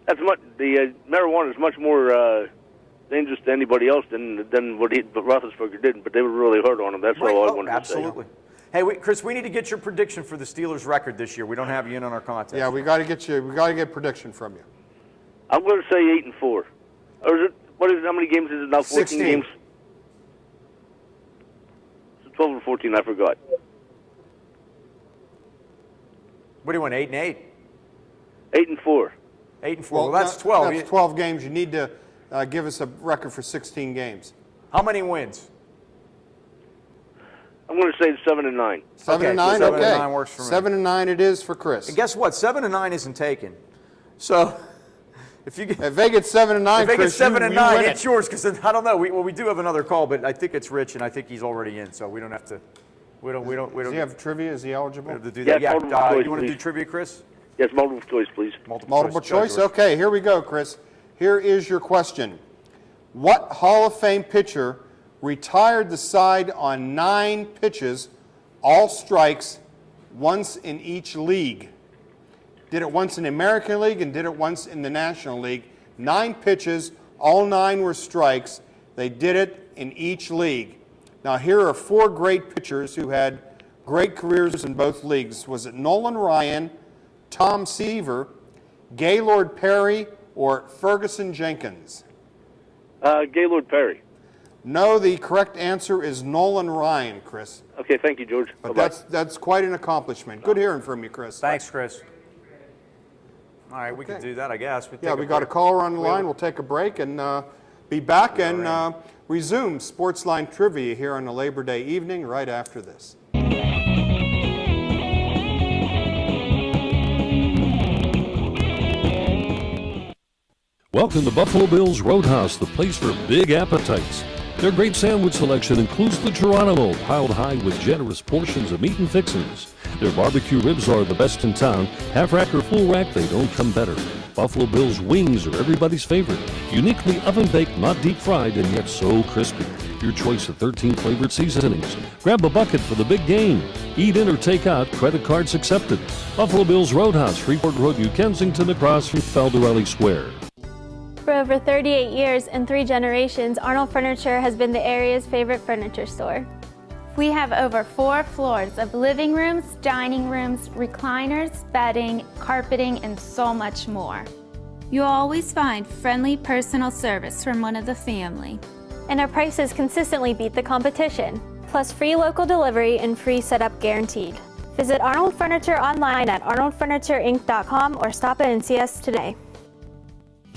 that's much, the marijuana is much more dangerous to anybody else than what Roethlisberger did, but they were really hard on him. That's all I wanted to say. Absolutely. Hey, Chris, we need to get your prediction for the Steelers' record this year. We don't have you in on our contest. Yeah, we got to get a prediction from you. I'm going to say 8-4. Or is it? How many games is it now? 14 16. games. So 12 or 14. I forgot. What do you want? 8-8. 8-4. 8-4. Well, that's 12. That's 12 games. You need to give us a record for 16 games. How many wins? I'm going to say 7-9. 7-9. 7-9 works for me. 7-9 it is for Chris. And guess what? 7-9 isn't taken. So if they get 7-9, Chris, 7-9, it's yours. Because I don't know. We do have another call, but I think it's Rich, and I think he's already in, so we don't have to. We don't. Does he have trivia? Is he eligible? To do that. Yeah, You want to do trivia, Chris? Yes, multiple choice, please. Multiple choice? Okay, here we go, Chris. Here is your question. What Hall of Fame pitcher retired the side on 9 pitches, all strikes, once in each league? Did it once in the American League and did it once in the National League. 9 pitches, all 9 were strikes. They did it in each league. Now here are 4 great pitchers who had great careers in both leagues. Was it Nolan Ryan, Tom Seaver, Gaylord Perry, or Ferguson Jenkins? Gaylord Perry. No, the correct answer is Nolan Ryan, Chris. Okay, thank you, George. But that's quite an accomplishment. Good hearing from you, Chris. Thanks, Chris. All right, we can do that, I guess. Yeah, we got a caller on the line. We'll take a break and be back and resume Sportsline Trivia here on a Labor Day evening right after this. Welcome to Buffalo Bill's Roadhouse, the place for big appetites. Their great sandwich selection includes the Geronimo, piled high with generous portions of meat and fixings. Their barbecue ribs are the best in town. Half rack or full rack, they don't come better. Buffalo Bill's wings are everybody's favorite. Uniquely oven-baked, not deep-fried, and yet so crispy. Your choice of 13 flavored seasonings. Grab a bucket for the big game. Eat in or take out, credit cards accepted. Buffalo Bill's Roadhouse, Freeport Road, New Kensington, across from Faldarelli Square. For over 38 years and 3 generations, Arnold Furniture has been the area's favorite furniture store. We have over 4 floors of living rooms, dining rooms, recliners, bedding, carpeting, and so much more. You'll always find friendly personal service from one of the family. And our prices consistently beat the competition, plus free local delivery and free setup guaranteed. Visit Arnold Furniture online at arnoldfurnitureinc.com or stop in and see us today.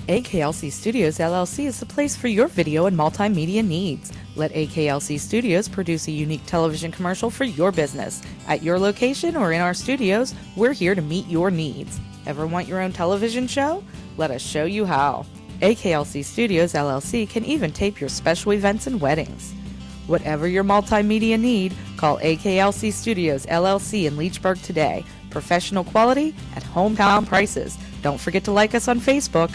AKLC Studios LLC is the place for your video and multimedia needs. Let AKLC Studios produce a unique television commercial for your business. At your location or in our studios, we're here to meet your needs. Ever want your own television show? Let us show you how. AKLC Studios LLC can even tape your special events and weddings. Whatever your multimedia need, call AKLC Studios LLC in Leechburg today. Professional quality at hometown prices. Don't forget to like us on Facebook.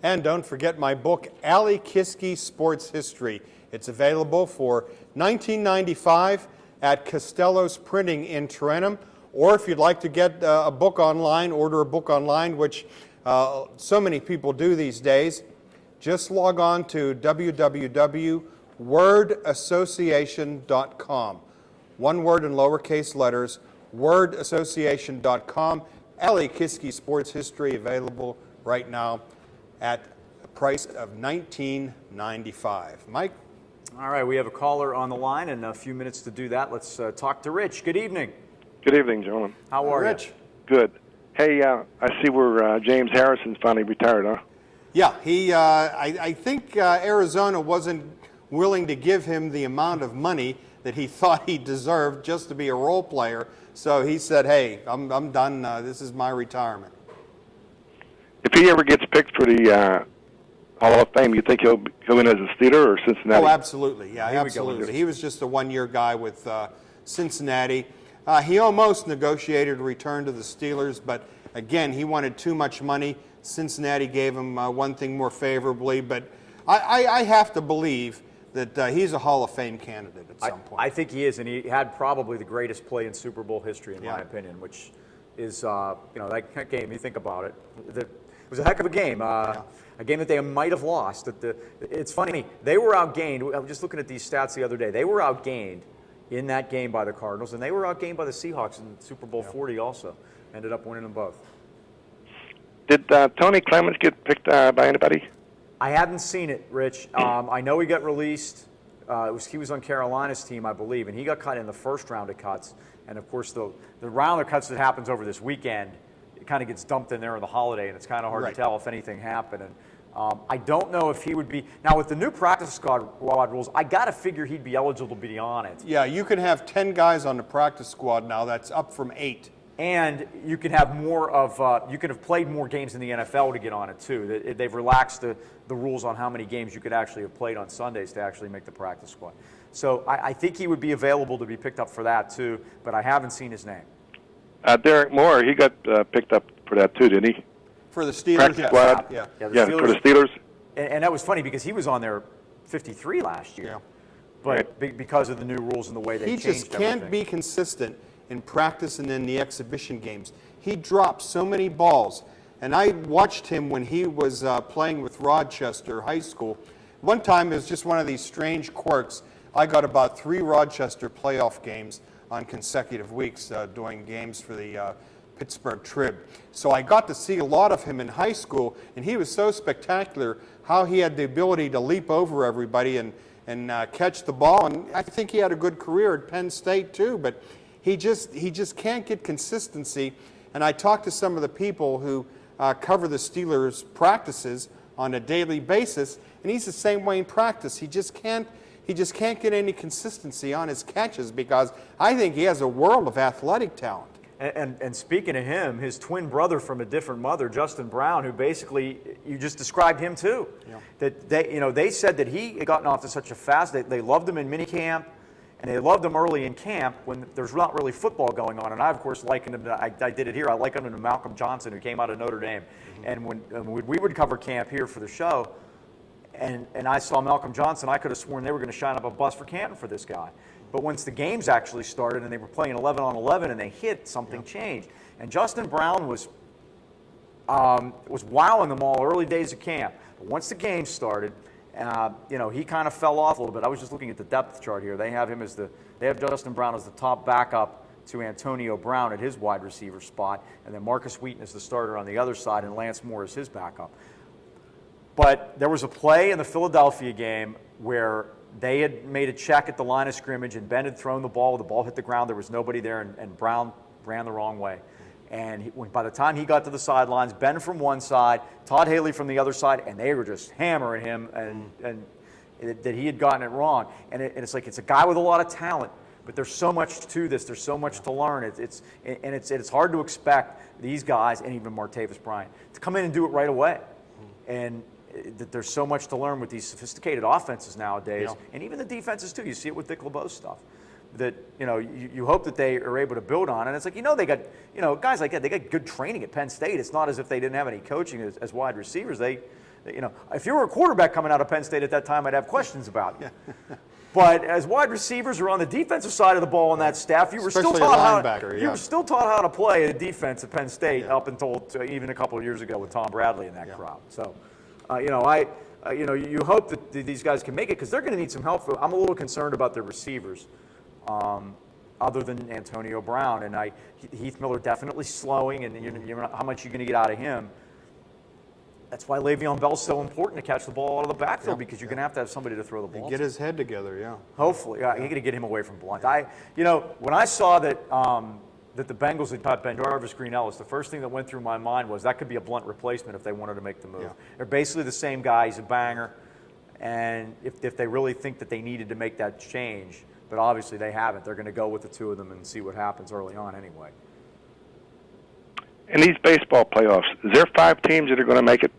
And don't forget my book, Ali Kiski Sports History. It's available for $19.95 at Costello's Printing in Tarentum. Or if you'd like to get a book online, order a book online, which so many people do these days. Just log on to www.wordassociation.com. One word in lowercase letters, wordassociation.com. Ellie Kiske Sports History available right now at a price of $19.95. Mike? All right, we have a caller on the line and a few minutes to do that. Let's talk to Rich. Good evening. Good evening, gentlemen. How are Rich? you? Good. Hey, I see where James Harrison's finally retired, huh? Yeah, I think Arizona wasn't willing to give him the amount of money that he thought he deserved just to be a role player. So he said, hey, I'm done. This is my retirement. If he ever gets picked for the Hall of Fame, you think he'll win as a Steeler or Cincinnati? Oh, absolutely. Yeah, absolutely. He was just a one-year guy with Cincinnati. He almost negotiated a return to the Steelers, but again, he wanted too much money. Cincinnati gave him one thing more favorably, but I have to believe that he's a Hall of Fame candidate at some point. I think he is, and he had probably the greatest play in Super Bowl history, in my opinion, which is, that game, you think about it, it was a heck of a game. A game that they might have lost. It's funny, they were outgained. I was just looking at these stats the other day. They were outgained in that game by the Cardinals, and they were outgained by the Seahawks in Super Bowl 40 also. Ended up winning them both. Did Tony Clemens get picked by anybody? I haven't seen it, Rich. I know he got released. He was on Carolina's team, I believe, and he got cut in the first round of cuts. And, of course, the round of cuts that happens over this weekend, it kind of gets dumped in there in the holiday, and it's kind of hard to tell if anything happened. And I don't know if he would be – now, with the new practice squad rules, I got to figure he'd be eligible to be on it. Yeah, you can have 10 guys on the practice squad now. That's up from 8. And you can have more of you could have played more games in the NFL to get on it too. They've relaxed the rules on how many games you could actually have played on Sundays to actually make the practice squad. So I think he would be available to be picked up for that too, but I haven't seen his name. Derek Moore, he got picked up for that too, didn't he? For the Steelers, practice squad. Yeah, for the Steelers. And that was funny because he was on there 53 last year. Yeah. But because of the new rules and the way they changed everything. He just can't be consistent in practice and in the exhibition games. He drops so many balls. And I watched him when he was playing with Rochester High School. One time, it was just one of these strange quirks. I got about 3 Rochester playoff games on consecutive weeks doing games for the Pittsburgh Trib. So I got to see a lot of him in high school, and he was so spectacular how he had the ability to leap over everybody and catch the ball. And I think he had a good career at Penn State too, but he just can't get consistency. And I talked to some of the people who cover the Steelers' practices on a daily basis, and he's the same way in practice. He just can't get any consistency on his catches because I think he has a world of athletic talent. And speaking of him, his twin brother from a different mother, Justin Brown, who basically, you just described him too. Yeah. That they said that he had gotten off to such a fast, they loved him in minicamp, and they loved him early in camp when there's not really football going on. And I, of course, likened him to, I did it here, I likened him to Malcolm Johnson, who came out of Notre Dame. Mm-hmm. And when we would cover camp here for the show, and I saw Malcolm Johnson, I could have sworn they were going to shine up a bus for Canton for this guy. But once the games actually started and they were playing 11 on 11 and they hit, something changed. And Justin Brown was wowing them all early days of camp. But once the game started, he kind of fell off a little bit. I was just looking at the depth chart here. They have Justin Brown as the top backup to Antonio Brown at his wide receiver spot, and then Marcus Wheaton is the starter on the other side, and Lance Moore is his backup. But there was a play in the Philadelphia game where they had made a check at the line of scrimmage, and Ben had thrown the ball hit the ground, there was nobody there, and Brown ran the wrong way. And by the time he got to the sidelines, Ben from one side, Todd Haley from the other side, and they were just hammering him, and that he had gotten it wrong. And it's like, it's a guy with a lot of talent, but there's so much to this, there's so much to learn. It's hard to expect these guys, and even Martavis Bryant, to come in and do it right away. And that there's so much to learn with these sophisticated offenses nowadays, and even the defenses too. You see it with Dick LeBeau's stuff. That you hope that they are able to build on, and it's like they got guys like that. They got good training at Penn State. It's not as if they didn't have any coaching as wide receivers. If you were a quarterback coming out of Penn State at that time, I'd have questions about you. But as wide receivers or on the defensive side of the ball on that staff, you were still taught how to play a defense at Penn State up until even a couple of years ago with Tom Bradley in that crowd. So, you hope that these guys can make it because they're going to need some help. I'm a little concerned about their receivers, other than Antonio Brown. And Heath Miller definitely slowing, and you know how much you're going to get out of him. That's why Le'Veon Bell's so important to catch the ball out of the backfield because you're going to have somebody to throw the ball. And get his head together, yeah. Hopefully, you're going to get him away from Blunt. When I saw that that the Bengals had cut Ben Jarvis, Green Ellis, the first thing that went through my mind was that could be a Blunt replacement if they wanted to make the move. Yeah. They're basically the same guy. He's a banger, and if they really think that they needed to make that change, but obviously they haven't, they're going to go with the two of them and see what happens early on anyway. In these baseball playoffs, is there 5 teams that are going to make it?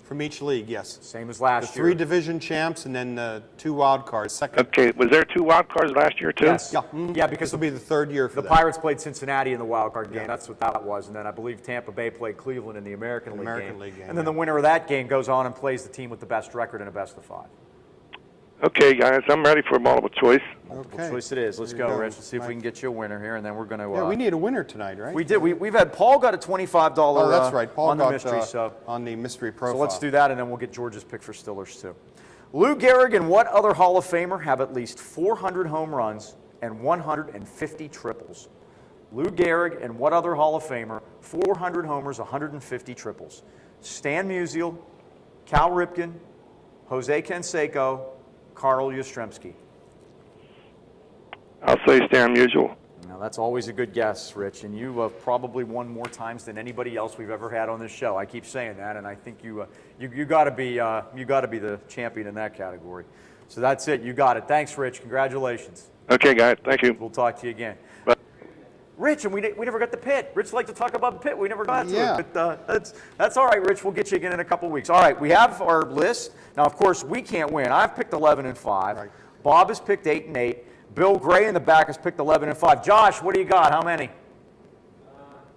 From each league, yes. Same as last year. 3 division champs and then 2 wild cards. Okay, was there 2 wild cards last year too? Yes. Yeah, yeah, because this will be the 3rd year for the them. Pirates played Cincinnati in the wild card game. Yeah. That's what that was, and then I believe Tampa Bay played Cleveland in the American League game. And then the winner of that game goes on and plays the team with the best record in a best of 5. Okay, guys, I'm ready for multiple choice. Multiple choice it is. Let's go, Rich. Let's see if we can get you a winner here, and then we're going to. Yeah, we need a winner tonight, right? We did. We've had Paul got a $25. Oh, that's right. Paul on the got mystery. on the mystery profile. So let's do that, and then we'll get George's pick for Stillers too. Lou Gehrig and what other Hall of Famer have at least 400 home runs and 150 triples? Lou Gehrig and what other Hall of Famer 400 homers, 150 triples? Stan Musial, Cal Ripken, Jose Canseco, Carl Yastrzemski. I'll say Stan Musial. Now that's always a good guess, Rich, and you have probably won more times than anybody else we've ever had on this show. I keep saying that, and I think you got to be the champion in that category. So that's it. You got it. Thanks, Rich. Congratulations. Okay, guys. Thank you. We'll talk to you again. Bye. Rich, and we never got the pit. Rich liked to talk about the pit. We never got to it. Yeah. But that's all right, Rich. We'll get you again in a couple weeks. All right, we have our list. Now, of course, we can't win. I've picked 11 and 5. Right. Bob has picked 8 and 8. Bill Gray in the back has picked 11 and 5. Josh, what do you got? How many?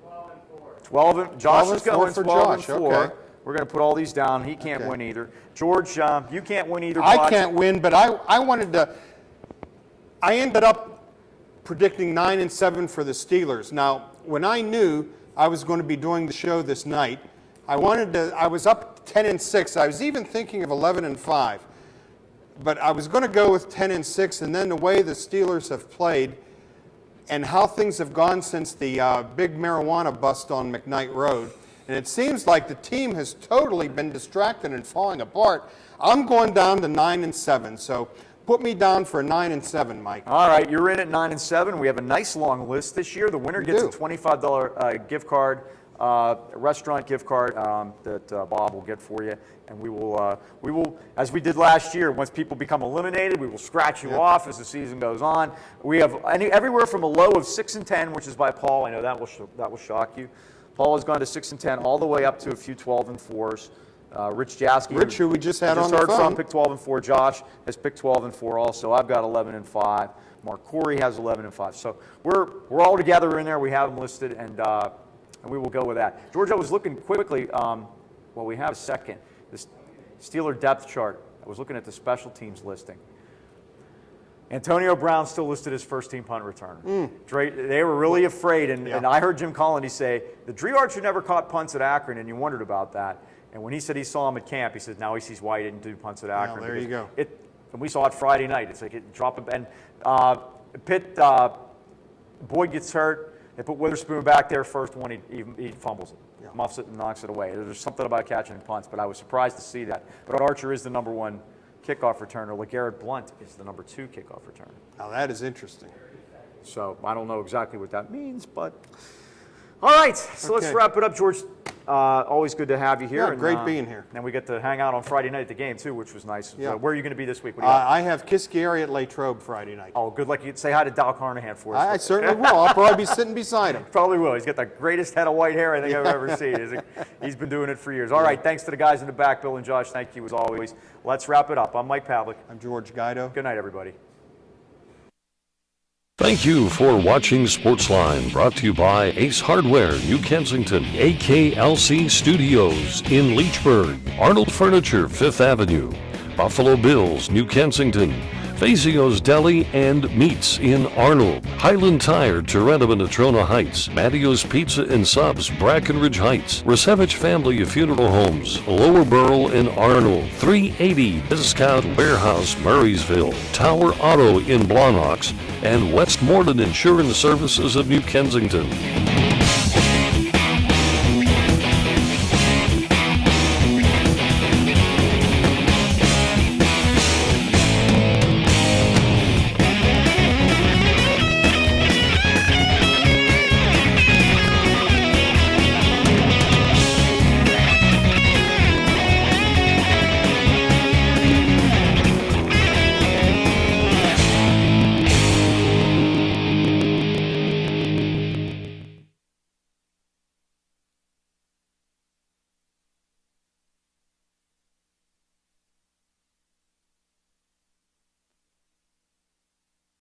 12 and 4. 12 and Josh is going for 12 Josh. and 4. Okay. We're going to put all these down. He can't win either. George, you can't win either. I can't win, but I wanted to. I ended up predicting 9 and 7 for the Steelers. Now, when I knew I was going to be doing the show this night, I was up 10 and 6. I was even thinking of 11 and 5. But I was going to go with 10 and 6, and then the way the Steelers have played and how things have gone since the big marijuana bust on McKnight Road, and it seems like the team has totally been distracted and falling apart. I'm going down to 9 and 7, so put me down for a 9 and 7, Mike. All right, you're in at 9 and 7. We have a nice long list this year. The winner gets a $25 gift card, restaurant gift card that Bob will get for you. And we will, as we did last year, once people become eliminated, we will scratch you off as the season goes on. We have everywhere from a low of 6 and 10, which is by Paul. I know that will shock you. Paul has gone to 6 and 10, all the way up to a few 12 and 4s. Rich Jaski, who we just had on the phone, picked 12 and 4. Josh has picked 12 and 4 also. I've got 11 and 5. Mark Corey has 11 and 5. So we're all together in there. We have them listed, and we will go with that. George, I was looking quickly. We have a second. This Steeler depth chart. I was looking at the special teams listing. Antonio Brown still listed as first-team punt returner. They were really afraid, and I heard Jim Collins say, the Dree Archer never caught punts at Akron, and you wondered about that. And when he said he saw him at camp, he said now he sees why he didn't do punts at Akron. There you go. And we saw it Friday night. It's like it drop it. And Pitt, Boyd gets hurt. They put Witherspoon back there first one. He fumbles it. Muffs it and knocks it away. There's something about catching punts, but I was surprised to see that. But Archer is the number 1 kickoff returner. LeGarrette Blount is the number 2 kickoff returner. Now that is interesting. So I don't know exactly what that means, but all right. So let's wrap it up, George. Always good to have you here. Yeah, great being here. And we get to hang out on Friday night at the game too, which was nice. Yeah. So where are you going to be this week? What do you got? I have Kiskari at Latrobe Friday night. Oh, good luck. You say hi to Dow Carnahan for us. I certainly will. I'll probably be sitting beside him. Probably will. He's got the greatest head of white hair I think I've ever seen. He's been doing it for years. All right. Thanks to the guys in the back, Bill and Josh. Thank you as always. Let's wrap it up. I'm Mike Pavlik. I'm George Guido. Good night, everybody. Thank you for watching Sportsline, brought to you by Ace Hardware, New Kensington, AKLC Studios in Leechburg, Arnold Furniture, 5th Avenue, Buffalo Bills, New Kensington, Fazio's Deli and Meats in Arnold, Highland Tire, Toronto and Natrona Heights, Mattio's Pizza and Subs, Brackenridge Heights, Resevich Family of Funeral Homes, Lower Burl in Arnold, 380 Discount Warehouse, Murraysville, Tower Auto in Blawnox, and Westmoreland Insurance Services of New Kensington.